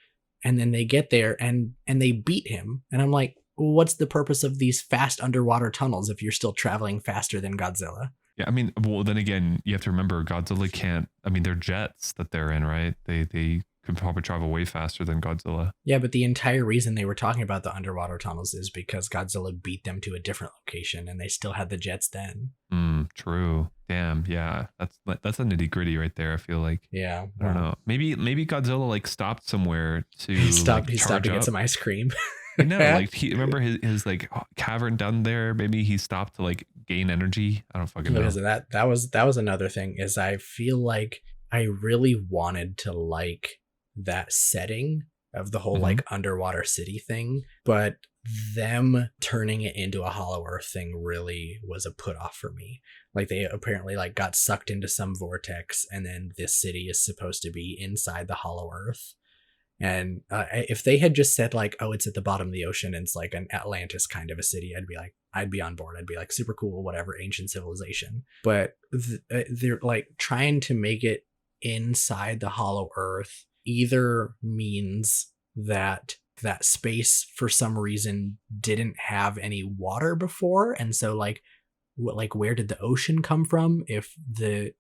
and then they get there and they beat him. And I'm like, what's the purpose of these fast underwater tunnels if you're still traveling faster than Godzilla? Yeah, I mean, well, then again, you have to remember Godzilla can't. I mean, they're jets that they're in, right? They could probably travel way faster than Godzilla. Yeah, but the entire reason they were talking about the underwater tunnels is because Godzilla beat them to a different location, and they still had the jets then. True. Damn. Yeah, that's a nitty gritty right there. I feel like. Yeah. I don't know. Maybe Godzilla like stopped somewhere to. He stopped to get some ice cream. I know. Like remember his like cavern down there. Maybe he stopped to like gain energy. I don't fucking know. Because of that. That was another thing. Is I feel like I really wanted to like that setting of the whole like underwater city thing, but them turning it into a Hollow Earth thing really was a put off for me. Like they apparently like got sucked into some vortex, and then this city is supposed to be inside the Hollow Earth. And if they had just said like, oh, it's at the bottom of the ocean and it's like an Atlantis kind of a city, I'd be on board. I'd be like, super cool, whatever, ancient civilization. But they're like trying to make it inside the Hollow Earth either means that space for some reason didn't have any water before, and so like where did the ocean come from if the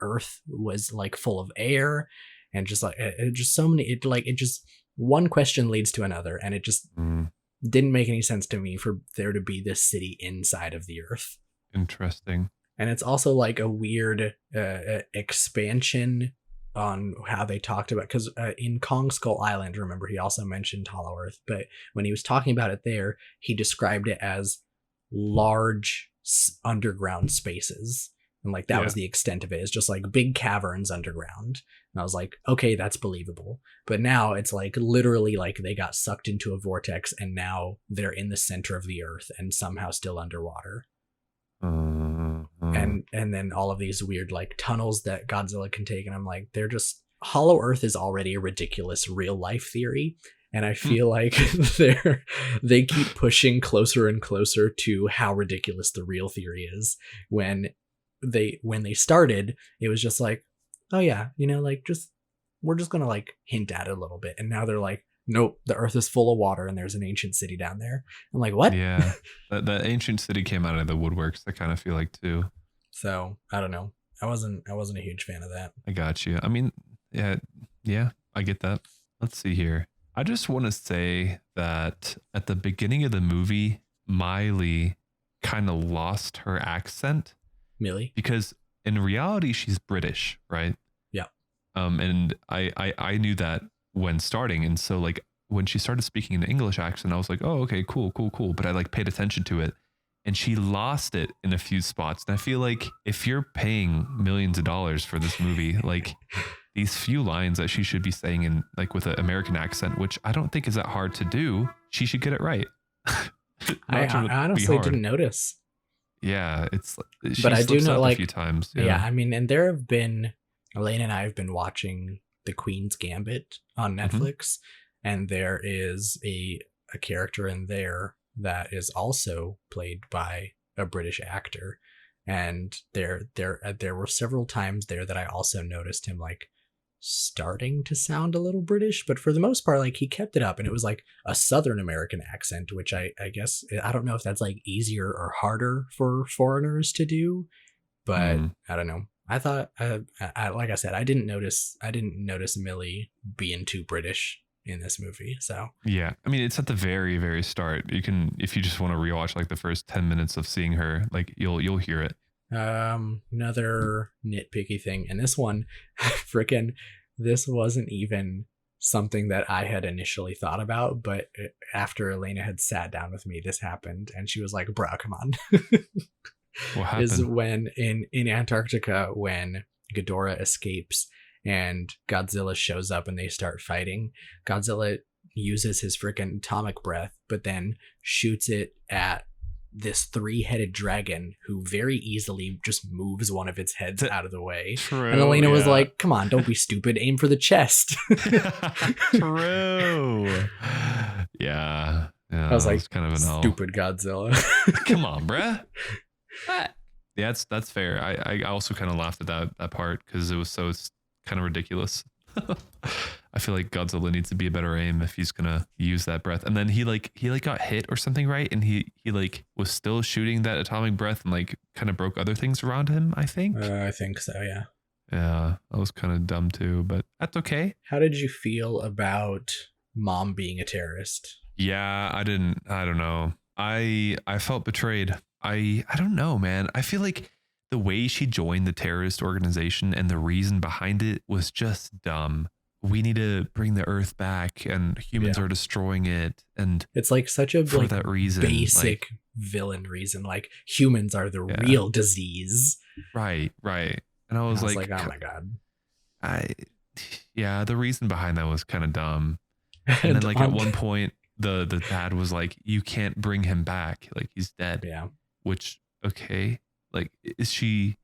Earth was like full of air, and just like it just so many it just one question leads to another, and it just didn't make any sense to me for there to be this city inside of the Earth. Interesting. And it's also like a weird expansion how they talked about, because in Kong Skull Island, remember, he also mentioned Hollow Earth, but when he was talking about it there, he described it as large underground spaces, and like that was the extent of it. It's just like big caverns underground. And I was like, okay, that's believable. But now it's like literally like they got sucked into a vortex and now they're in the center of the earth and somehow still underwater. And then all of these weird like tunnels that Godzilla can take, and I'm like, they're just, Hollow Earth is already a ridiculous real life theory, and I feel like they keep pushing closer and closer to how ridiculous the real theory is. When they started, it was just like, oh yeah, you know, like we're just gonna like hint at it a little bit, and now they're like, nope, the earth is full of water and there's an ancient city down there. I'm like, what? Yeah, that ancient city came out of the woodworks, I kind of feel like, too. So I don't know, I wasn't a huge fan of that. I got you. I mean, yeah, I get that. Let's see here. I just want to say that at the beginning of the movie, Miley kind of lost her accent. Millie? Because in reality, she's British, right? Yeah. And I knew that when starting. And so like when she started speaking in the English accent, I was like, oh, okay, cool. But I like paid attention to it. And she lost it in a few spots. And I feel like if you're paying millions of dollars for this movie, like these few lines that she should be saying in like with an American accent, which I don't think is that hard to do, she should get it right. I honestly didn't notice. Yeah, but I do know like a few times. Yeah, I mean, and there have been, Elaine and I have been watching The Queen's Gambit on Netflix, and there is a character in there that is also played by a British actor, and there were several times there that I also noticed him like starting to sound a little British, but for the most part, like he kept it up, and it was like a Southern American accent, which I guess, I don't know if that's like easier or harder for foreigners to do, but I don't know. I thought, I like I said, I didn't notice Millie being too British in this movie. So yeah, I mean, it's at the very, very start. You can, if you just want to rewatch like the first 10 minutes of seeing her, like you'll hear it. Another nitpicky thing, and this one, this wasn't even something that I had initially thought about, but after Elena had sat down with me, this happened, and she was like, "Bruh, come on." What happened? Is when in Antarctica, when Ghidorah escapes and Godzilla shows up and they start fighting, Godzilla uses his freaking atomic breath, but then shoots it at this 3-headed dragon who very easily just moves one of its heads out of the way. True, and Elena was like, come on, don't be stupid, aim for the chest. True. Yeah. I was like, kind of an stupid Godzilla. Come on, bruh. Yeah, that's fair. I also kind of laughed at that part because it was so kind of ridiculous. I feel like Godzilla needs to be a better aim if he's gonna use that breath. And then he got hit or something, right? And he like was still shooting that atomic breath and like kind of broke other things around him, I think. I think so, yeah. Yeah, that was kind of dumb too, but that's okay. How did you feel about Mom being a terrorist? Yeah, I don't know. I felt betrayed. I don't know, man. I feel like the way she joined the terrorist organization and the reason behind it was just dumb. We need to bring the Earth back, and humans are destroying it. And it's like such a for that reason, basic villain reason. Like humans are the real disease. Right. And I was like, oh my god. The reason behind that was kind of dumb. And then like at one point, the dad was like, "You can't bring him back. Like he's dead." Yeah. Which okay. Like, is she?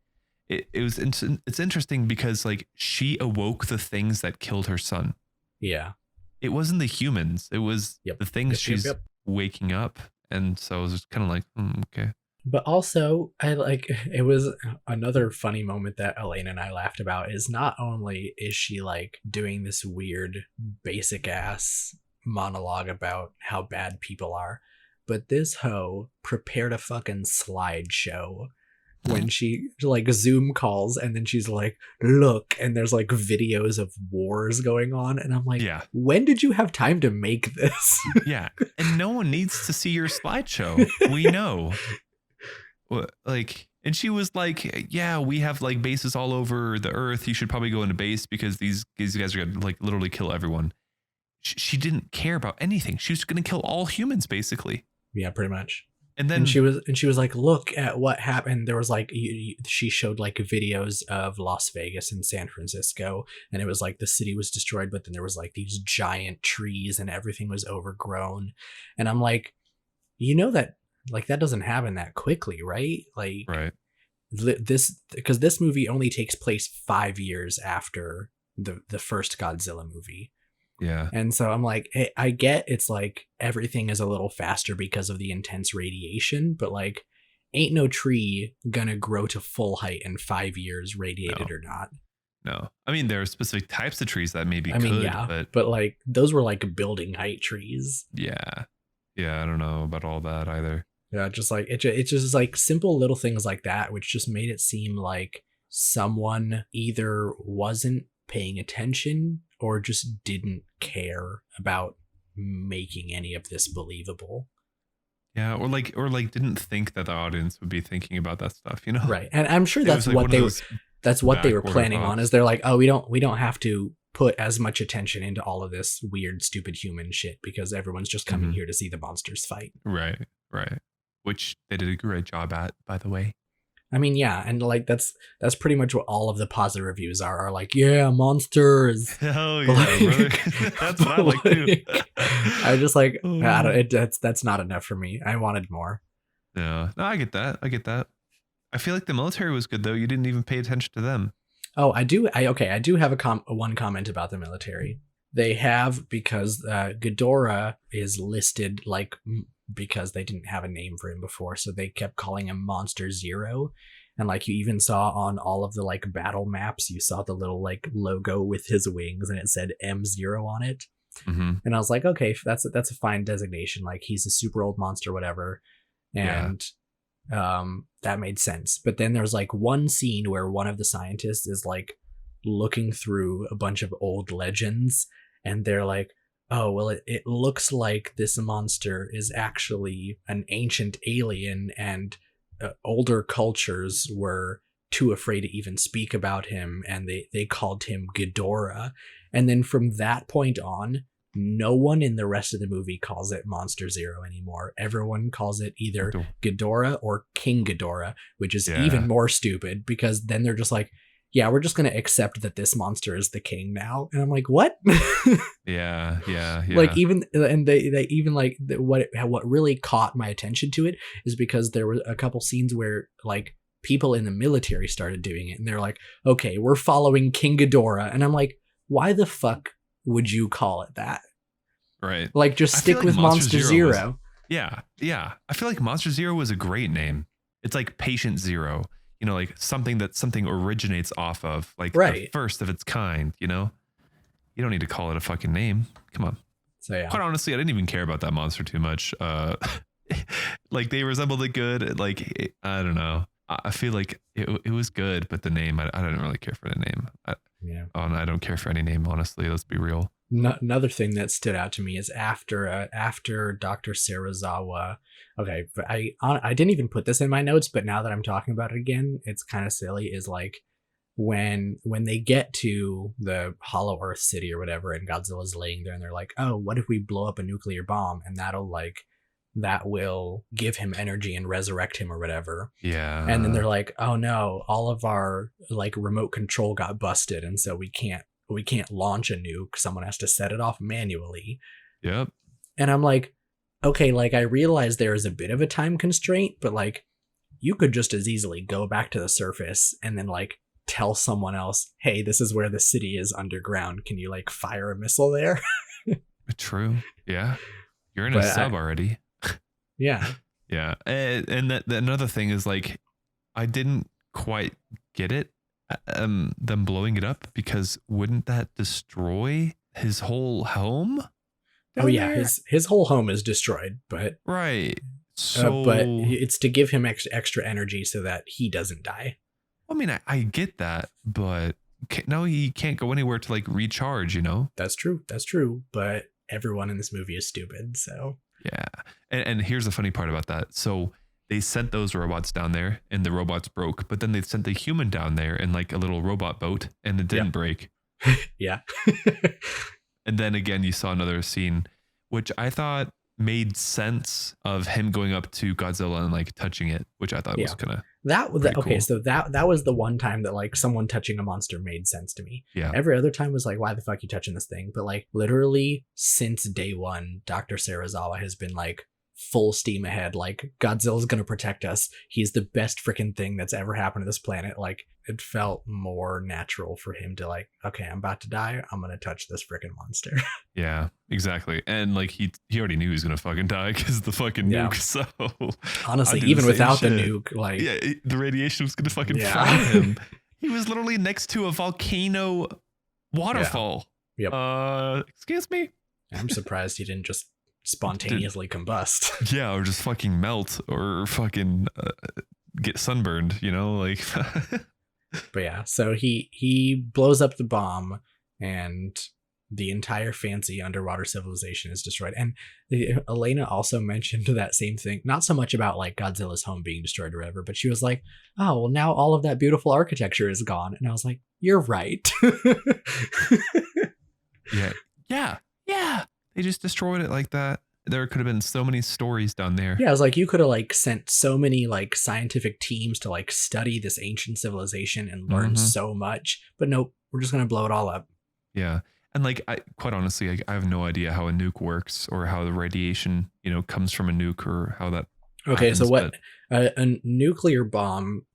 It's interesting because like she awoke the things that killed her son. Yeah, it wasn't the humans; it was the things she's waking up, and so I was just kind of like, okay. But also, it was another funny moment that Elaine and I laughed about. Is not only is she like doing this weird basic ass monologue about how bad people are, but this hoe prepared a fucking slideshow when she like Zoom calls, and then she's like, look, and there's like videos of wars going on, and I'm like, when did you have time to make this? Yeah, and no one needs to see your slideshow. We know. Like And she was like, yeah, we have like bases all over the earth. You should probably go into base because these guys are going to like literally kill everyone. She didn't care about anything. She was going to kill all humans, basically. Yeah, pretty much. And then and she was like, look at what happened. There was like, she showed like videos of Las Vegas and San Francisco, and it was like the city was destroyed, but then there was like these giant trees and everything was overgrown. And I'm like, that like that doesn't happen that quickly, right? Like, right. Because this movie only takes place 5 years after the first Godzilla movie. Yeah. And so I'm like, hey, I get it's like everything is a little faster because of the intense radiation, but like ain't no tree gonna grow to full height in 5 years, radiated or not. No. I mean, there are specific types of trees that maybe but like those were like building height trees. Yeah. Yeah, I don't know about all that either. Yeah, just like it's just like simple little things like that, which just made it seem like someone either wasn't paying attention or just didn't care about making any of this believable. Yeah, or like didn't think that the audience would be thinking about that stuff, Right. And I'm sure that's what they were planning on, is they're like, oh, we don't have to put as much attention into all of this weird, stupid human shit because everyone's just coming here to see the monsters fight. Right. Which they did a great job at, by the way. I mean, yeah, and like that's pretty much what all of the positive reviews are like, yeah, monsters. Hell yeah, like, that's what I like too. I just like, that's not enough for me. I wanted more. No, I get that. I feel like the military was good though. You didn't even pay attention to them. Oh, I do. I do have one comment about the military. They have, because Ghidorah is listed like, because they didn't have a name for him before, so they kept calling him Monster Zero. And like you even saw on all of the like battle maps, you saw the little like logo with his wings and it said M0 on it. Mm-hmm. And I was like, okay, that's a fine designation. Like he's a super old monster, whatever. And that made sense. But then there's like one scene where one of the scientists is like looking through a bunch of old legends, and they're like, oh, well, it looks like this monster is actually an ancient alien, and older cultures were too afraid to even speak about him, and they called him Ghidorah. And then from that point on, no one in the rest of the movie calls it Monster Zero anymore. Everyone calls it either Ghidorah or King Ghidorah, which is even more stupid, because then they're just like, yeah, we're just going to accept that this monster is the king now. And I'm like, what? Yeah. Like even, and they even like what really caught my attention to it is because there were a couple scenes where like people in the military started doing it, and they're like, okay, we're following King Ghidorah. And I'm like, why the fuck would you call it that? Right. Like just stick with Monster Zero. Yeah. I feel like Monster Zero was a great name. It's like Patient Zero. Like something originates off of, like the first of its kind, You don't need to call it a fucking name. Come on. So yeah. Quite honestly, I didn't even care about that monster too much. Like they resembled it good. Like, I don't know. I feel like it was good, but the name, I didn't really care for the name. I don't care for any name, honestly. Let's be real. Another thing that stood out to me is after Dr. Serizawa. Okay, but I didn't even put this in my notes, but now that I'm talking about it again, it's kind of silly. Is like when they get to the Hollow Earth City or whatever, and Godzilla's laying there, and they're like, "Oh, what if we blow up a nuclear bomb, and that will give him energy and resurrect him or whatever." Yeah. And then they're like, "Oh no, all of our like remote control got busted, and so we can't launch a nuke. Someone has to set it off manually." Yep. And I'm like, okay, like I realize there is a bit of a time constraint, but like you could just as easily go back to the surface and then like tell someone else, hey, this is where the city is underground. Can you like fire a missile there? True. Yeah. You're in a sub already. Yeah. Yeah. And that another thing is like, I didn't quite get it. Them blowing it up, because wouldn't that destroy his whole home? Oh yeah, his whole home is destroyed, but right. So, but it's to give him extra energy so that he doesn't die. I mean, I get that, but no, he can't go anywhere to like recharge. That's true. But everyone in this movie is stupid. So yeah, and here's the funny part about that. So they sent those robots down there and the robots broke, but then they sent the human down there in like a little robot boat and it didn't break. Yeah. And then again, you saw another scene, which I thought made sense of him going up to Godzilla and like touching it, which I thought was kind of okay. Cool. So that was the one time that like someone touching a monster made sense to me. Yeah. Every other time was like, why the fuck you touching this thing? But like literally since day one, Dr. Serizawa has been like full steam ahead. Like Godzilla's gonna protect us. He's the best freaking thing that's ever happened to this planet. Like it felt more natural for him to like, okay, I'm about to die. I'm gonna touch this freaking monster. Yeah, exactly. And like he already knew he was gonna fucking die because the fucking nuke. So honestly, even without the nuke, like the radiation was gonna fucking fry him. He was literally next to a volcano waterfall. Yep. Excuse me. I'm surprised he didn't just spontaneously combust. Yeah, or just fucking melt or fucking get sunburned, you know, like. But yeah, so he blows up the bomb and the entire fancy underwater civilization is destroyed. And Elena also mentioned that same thing, not so much about like Godzilla's home being destroyed or whatever, but she was like, oh, well, now all of that beautiful architecture is gone. And I was like, you're right. Yeah. They just destroyed it like that. There could have been so many stories down there. Yeah, I was like, you could have like sent so many like scientific teams to like study this ancient civilization and learn so much. But nope, we're just gonna blow it all up. Yeah. And like, quite honestly, I have no idea how a nuke works or how the radiation, you know, comes from a nuke or how that. Okay, happens, so what a nuclear bomb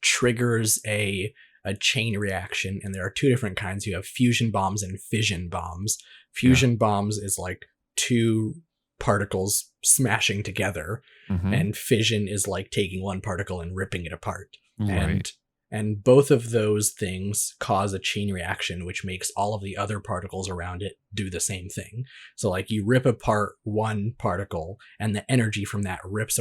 triggers a chain reaction, and there are two different kinds. You have fusion bombs and fission bombs. Fusion bombs is like two particles smashing together, and fission is like taking one particle and ripping it apart. Right. And both of those things cause a chain reaction, which makes all of the other particles around it do the same thing. So like you rip apart one particle and the energy from that rips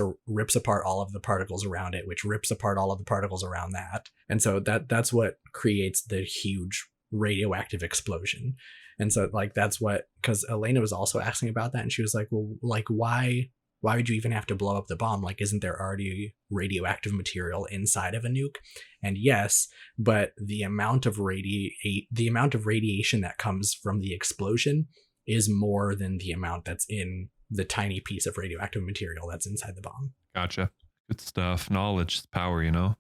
apart all of the particles around it, which rips apart all of the particles around that. And so that's what creates the huge radioactive explosion. And so like that's what, because Elena was also asking about that, and she was like, well, like why would you even have to blow up the bomb? Like, isn't there already radioactive material inside of a nuke? And yes, but the amount of radiation that comes from the explosion is more than the amount that's in the tiny piece of radioactive material that's inside the bomb. Gotcha. Good stuff. Knowledge is power, you know?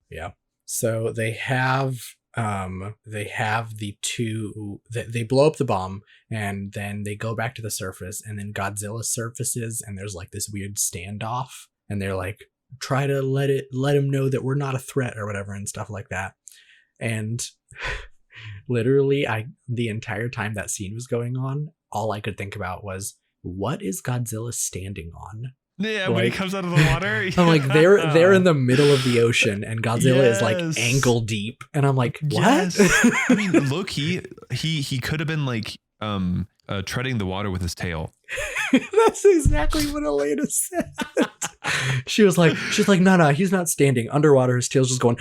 Yeah. So they have the two, they blow up the bomb, and then they go back to the surface, and then Godzilla surfaces, and there's like this weird standoff, and they're like, try to let him know that we're not a threat or whatever and stuff like that. And literally the entire time that scene was going on, all I could think about was, what is Godzilla standing on? Yeah, like, when he comes out of the water. I'm like, they're in the middle of the ocean, and Godzilla is like ankle deep, and I'm like, what? Yes. I mean, look, he could have been like treading the water with his tail. That's exactly what Elena said. She was like, no, he's not standing underwater. His tail's just going.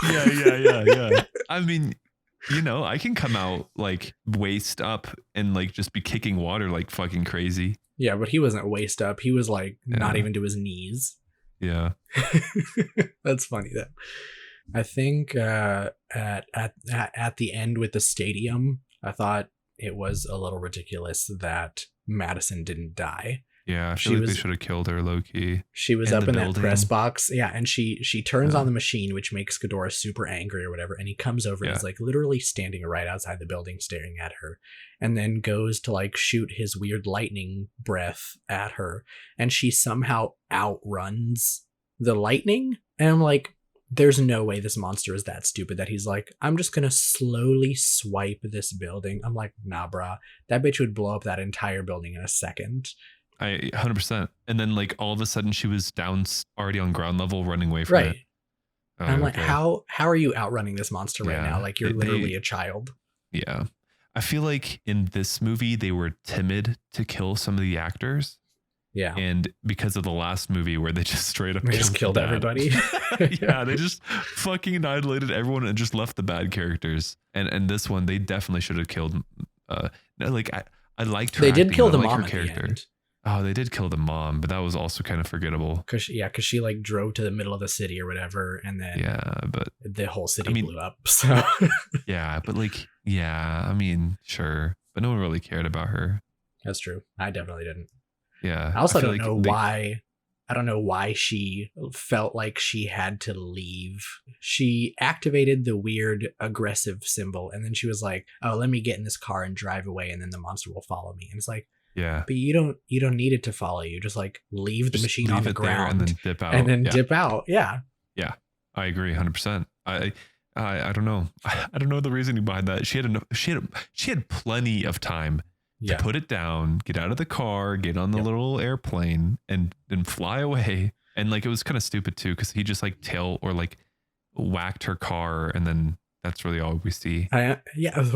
Yeah. I mean, you know, I can come out like waist up and like just be kicking water like fucking crazy. Yeah, but he wasn't waist up. He was like not even to his knees. Yeah. That's funny though. I think at the end with the stadium, I thought it was a little ridiculous that Madison didn't die. Yeah, I feel like they should have killed her low key. She was up in that press box. Yeah, and she turns on the machine, which makes Ghidorah super angry or whatever, and he comes over and is like literally standing right outside the building staring at her, and then goes to like shoot his weird lightning breath at her, and she somehow outruns the lightning. And I'm like, there's no way this monster is that stupid that he's like, I'm just gonna slowly swipe this building. I'm like, nah, brah, that bitch would blow up that entire building in a second. 100%. And then like all of a sudden she was down already on ground level running away from it. Oh, I'm like, how are you outrunning this monster right now? Like you're literally a child. Yeah. I feel like in this movie they were timid to kill some of the actors. Yeah. And because of the last movie where they just straight up killed everybody. Yeah, they just fucking annihilated everyone and just left the bad characters. And this one they definitely should have killed I liked her. They did kill the mom at the end. Oh, they did kill the mom, but that was also kind of forgettable. Cause she like drove to the middle of the city or whatever, and then But the whole city blew up. So yeah, but like, yeah, I mean, sure, but no one really cared about her. that's true. I definitely didn't. Yeah, I also don't like know why. I don't know why she felt like she had to leave. She activated the weird aggressive symbol, and then she was like, "Oh, let me get in this car and drive away, and then the monster will follow me." And it's like, yeah, but you don't need it to follow you. Just like leave the machine on the ground and then dip out. And then dip out. Yeah. Yeah, I agree 100%. I don't know. I don't know the reasoning behind that. She had plenty of time to put it down, get out of the car, get on the little airplane, and then fly away. And like it was kind of stupid too, because he just like whacked her car, and then that's really all we see. Well,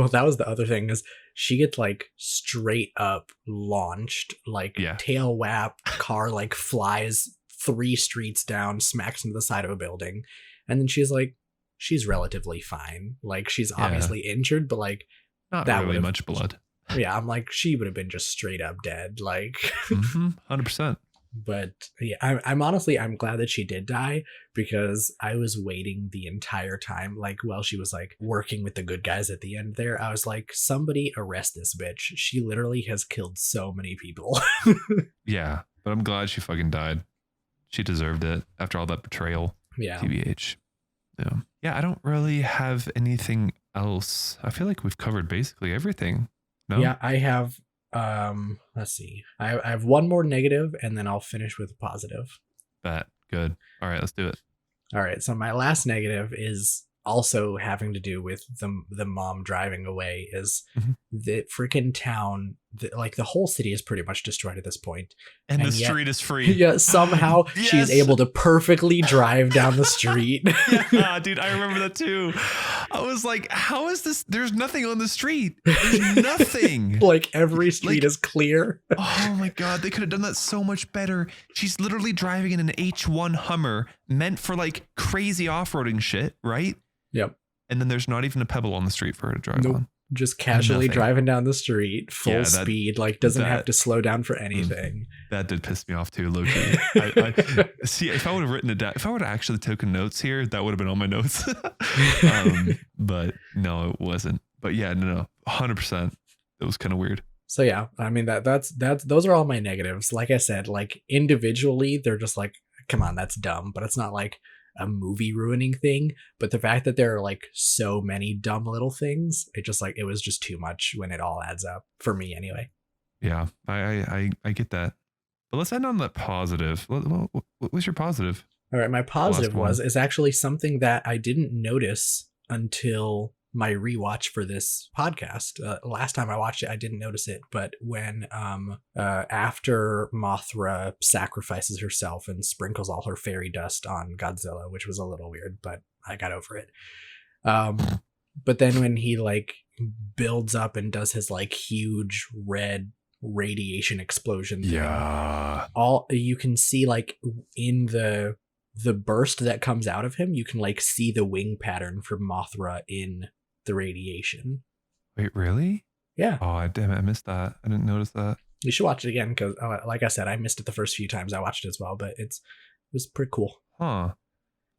that was the other thing, is she gets like straight up launched, like tail whap, car like flies 3 streets down, smacks into the side of a building, and then she's relatively fine. Like she's obviously injured, but like not that really much blood. Yeah, I'm like, she would have been just straight up dead, like 100%. But yeah, I'm honestly, I'm glad that she did die, because I was waiting the entire time, like while she was like working with the good guys at the end there. I was like, somebody arrest this bitch. She literally has killed so many people. Yeah, but I'm glad she fucking died. She deserved it after all that betrayal. Yeah. TBH. Yeah, I don't really have anything else. I feel like we've covered basically everything. No? Yeah, I have let's see. I have one more negative, and then I'll finish with a positive. That good. All right, let's do it. All right, so my last negative is also having to do with the mom driving away. Is the freaking town, like the whole city is pretty much destroyed at this point, and the street is free. Yeah, somehow she's able to perfectly drive down the street. Yeah, dude, I remember that too. I was like, how is this? There's nothing on the street. There's nothing. Like every street is clear. Oh my god, they could have done that so much better. She's literally driving in an H1 Hummer meant for like crazy off-roading shit, right? Yep. And then there's not even a pebble on the street for her to drive on. Just casually driving down the street, full speed, like doesn't have to slow down for anything. That did piss me off too, low-key. I see, if I would have written it down, if I would have actually taken notes here, that would have been on my notes. But no, it wasn't. But yeah, no, 100%. It was kind of weird. So yeah, I mean that's those are all my negatives. Like I said, like individually, they're just like, come on, that's dumb. But it's not like a movie ruining thing. But the fact that there are like so many dumb little things, it was just too much when it all adds up, for me anyway. Yeah, I get that. But let's end on that positive. What was your positive? All right, my positive is actually something that I didn't notice until my rewatch for this podcast. Last time I watched it, I didn't notice it, but when after Mothra sacrifices herself and sprinkles all her fairy dust on Godzilla, which was a little weird, but I got over it. But then when he like builds up and does his like huge red radiation explosion thing, all you can see, like in the burst that comes out of him, you can like see the wing pattern for Mothra in the radiation. Wait, really? Yeah. Oh, damn it, I missed that. I didn't notice that. You should watch it again, because like I said, I missed it the first few times I watched it as well, but it was pretty cool. Huh.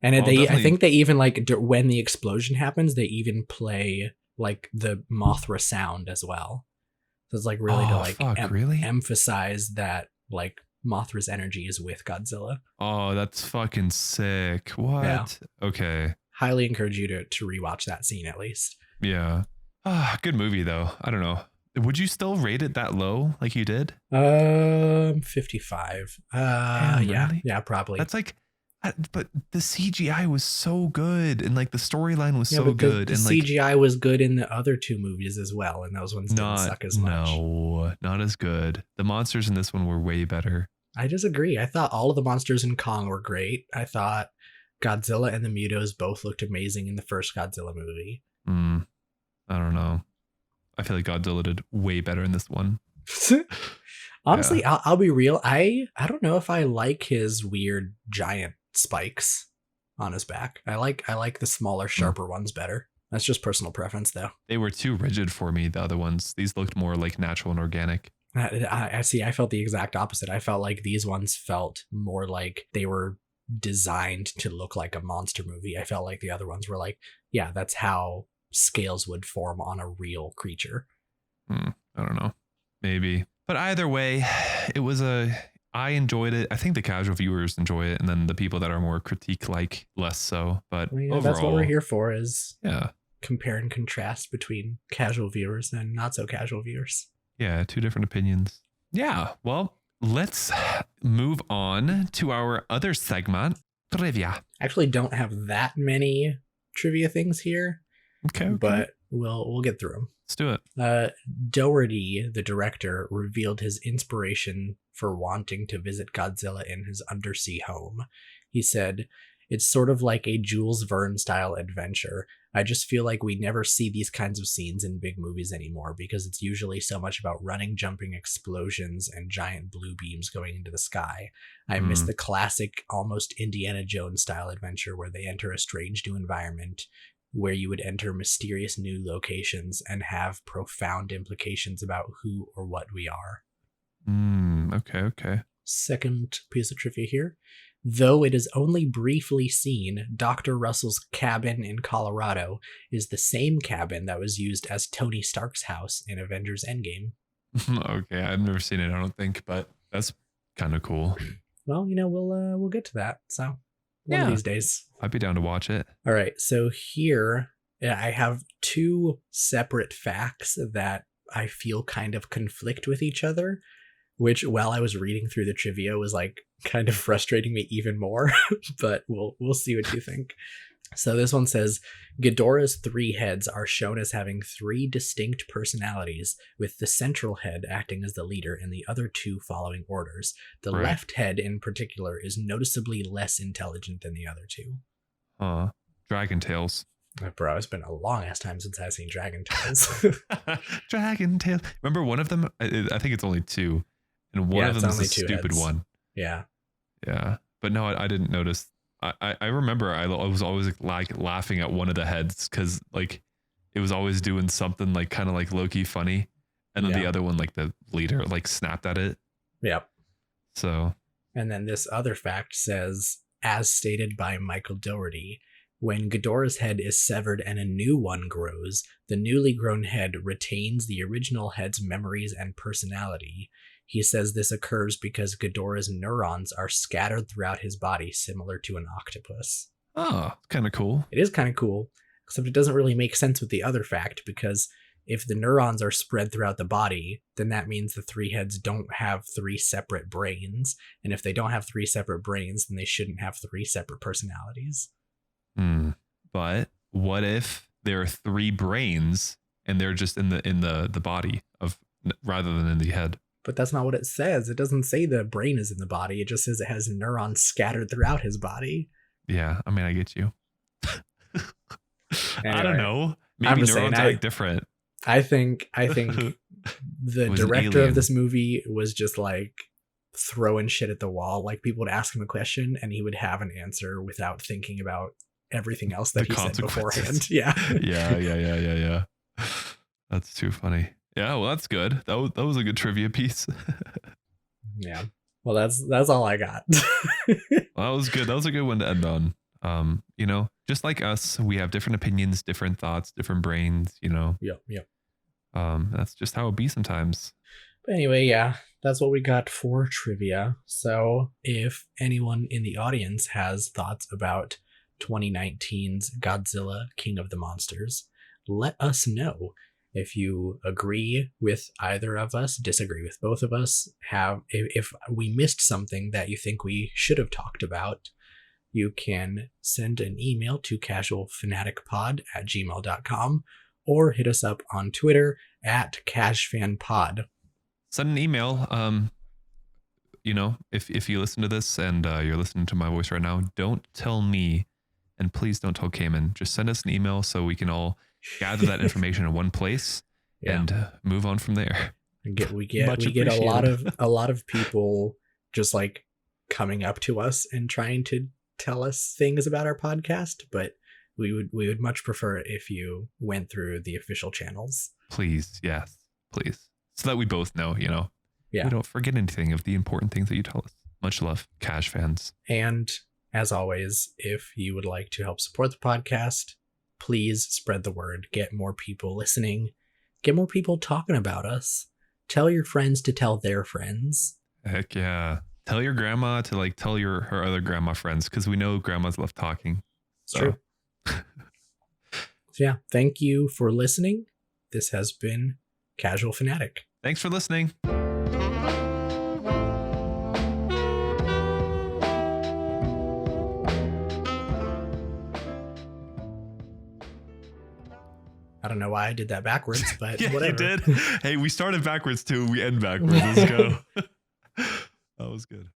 And I think they even like when the explosion happens, they even play like the Mothra sound as well. So it's like really to like emphasize that like Mothra's energy is with Godzilla. Oh, that's fucking sick. What? Yeah. Okay. Highly encourage you to rewatch that scene at least. Yeah. Good movie though. I don't know. Would you still rate it that low like you did? 55. Damn, yeah. Really? Yeah, probably. That's like, but the CGI was so good, and like the storyline was so good, the and CGI was good in the other 2 movies as well, and those ones didn't suck as much. No, not as good. The monsters in this one were way better. I disagree. I thought all of the monsters in Kong were great. I thought Godzilla and the Mutos both looked amazing in the first Godzilla movie. I don't know. I feel like Godzilla did way better in this one. Honestly, yeah. I'll be real. I don't know if I like his weird giant spikes on his back. I like the smaller, sharper ones better. That's just personal preference, though. They were too rigid for me, the other ones. These looked more like natural and organic. I see. I felt the exact opposite. I felt like these ones felt more like they were designed to look like a monster movie. I felt like the other ones were like, yeah, that's how scales would form on a real creature. I don't know. Maybe. But either way, I enjoyed it. I think the casual viewers enjoy it, and then the people that are more critique-like less so. But overall, that's what we're here for, is yeah, compare and contrast between casual viewers and not so casual viewers. Yeah, two different opinions. Yeah, well, let's move on to our other segment, trivia. Actually, don't have that many trivia things here. Okay. But we'll get through them. Let's do it. Doherty, the director, revealed his inspiration for wanting to visit Godzilla in his undersea home. He said, "It's sort of like a Jules Verne style adventure. I just feel like we never see these kinds of scenes in big movies anymore because it's usually so much about running, jumping, explosions, and giant blue beams going into the sky. I miss the classic, almost Indiana Jones style adventure where they enter a strange new environment, where you would enter mysterious new locations and have profound implications about who or what we are." Okay. Second piece of trivia here. Though it is only briefly seen, Dr. Russell's cabin in Colorado is the same cabin that was used as Tony Stark's house in Avengers Endgame. Okay, I've never seen it, I don't think, but that's kind of cool. Well, we'll get to that. So one of these days. I'd be down to watch it. All right, so here I have two separate facts that I feel kind of conflict with each other, which while I was reading through the trivia was like kind of frustrating me even more, but we'll see what you think. So this one says, Ghidorah's 3 heads are shown as having 3 distinct personalities, with the central head acting as the leader and the other 2 following orders. The left head in particular is noticeably less intelligent than the other 2. Dragon Tales. Bro, it's been a long ass time since I've seen Dragon Tales. Dragon Tales. Remember one of them? I think it's only 2. And one of them is a stupid one. Yeah. But no, I didn't notice. I remember I was always like laughing at one of the heads because like it was always doing something like kind of like low-key funny. And then the other one, like the leader, like snapped at it. Yep. So. And then this other fact says, as stated by Michael Dougherty, when Ghidorah's head is severed and a new one grows, the newly grown head retains the original head's memories and personality. He says this occurs because Ghidorah's neurons are scattered throughout his body, similar to an octopus. Oh, kind of cool. It is kind of cool, except it doesn't really make sense with the other fact, because if the neurons are spread throughout the body, then that means the 3 heads don't have 3 separate brains. And if they don't have 3 separate brains, then they shouldn't have 3 separate personalities. But what if there are 3 brains and they're just in the body of rather than in the head? But that's not what it says. It doesn't say the brain is in the body. It just says it has neurons scattered throughout his body. Yeah, I mean, I get you. Anyway, I don't know. Maybe neurons are like different. I think the director of this movie was just like throwing shit at the wall. Like people would ask him a question and he would have an answer without thinking about everything else that he said beforehand. Yeah. Yeah. That's too funny. Yeah, well, that's good. That was a good trivia piece. Yeah. Well, that's all I got. Well, that was good. That was a good one to end on. Just like us, we have different opinions, different thoughts, different brains, Yep. That's just how it be sometimes. But anyway, yeah, that's what we got for trivia. So if anyone in the audience has thoughts about 2019's Godzilla King of the Monsters, let us know. If you agree with either of us, disagree with both of us, if we missed something that you think we should have talked about, you can send an email to casualfanaticpod@gmail.com or hit us up on Twitter @cashfanpod. Send an email. If you listen to this and you're listening to my voice right now, don't tell me, and please don't tell Cayman. Just send us an email so we can all gather that information in one place and move on from there. We get a lot of people just like coming up to us and trying to tell us things about our podcast, but we would much prefer it if you went through the official channels. Please, yes, please, so that we both know. Yeah. We don't forget anything of the important things that you tell us. Much love, Cash fans. And as always, if you would like to help support the podcast, please spread the word. Get more people listening. Get more people talking about us. Tell your friends to tell their friends. Heck yeah. Tell your grandma to like tell her other grandma friends, because we know grandmas love talking. It's true. So yeah, thank you for listening. This has been Casual Fanatic. Thanks for listening. I don't know why I did that backwards, but Yeah, whatever. you did. Hey, we started backwards too. We end backwards. Let's go. That was good.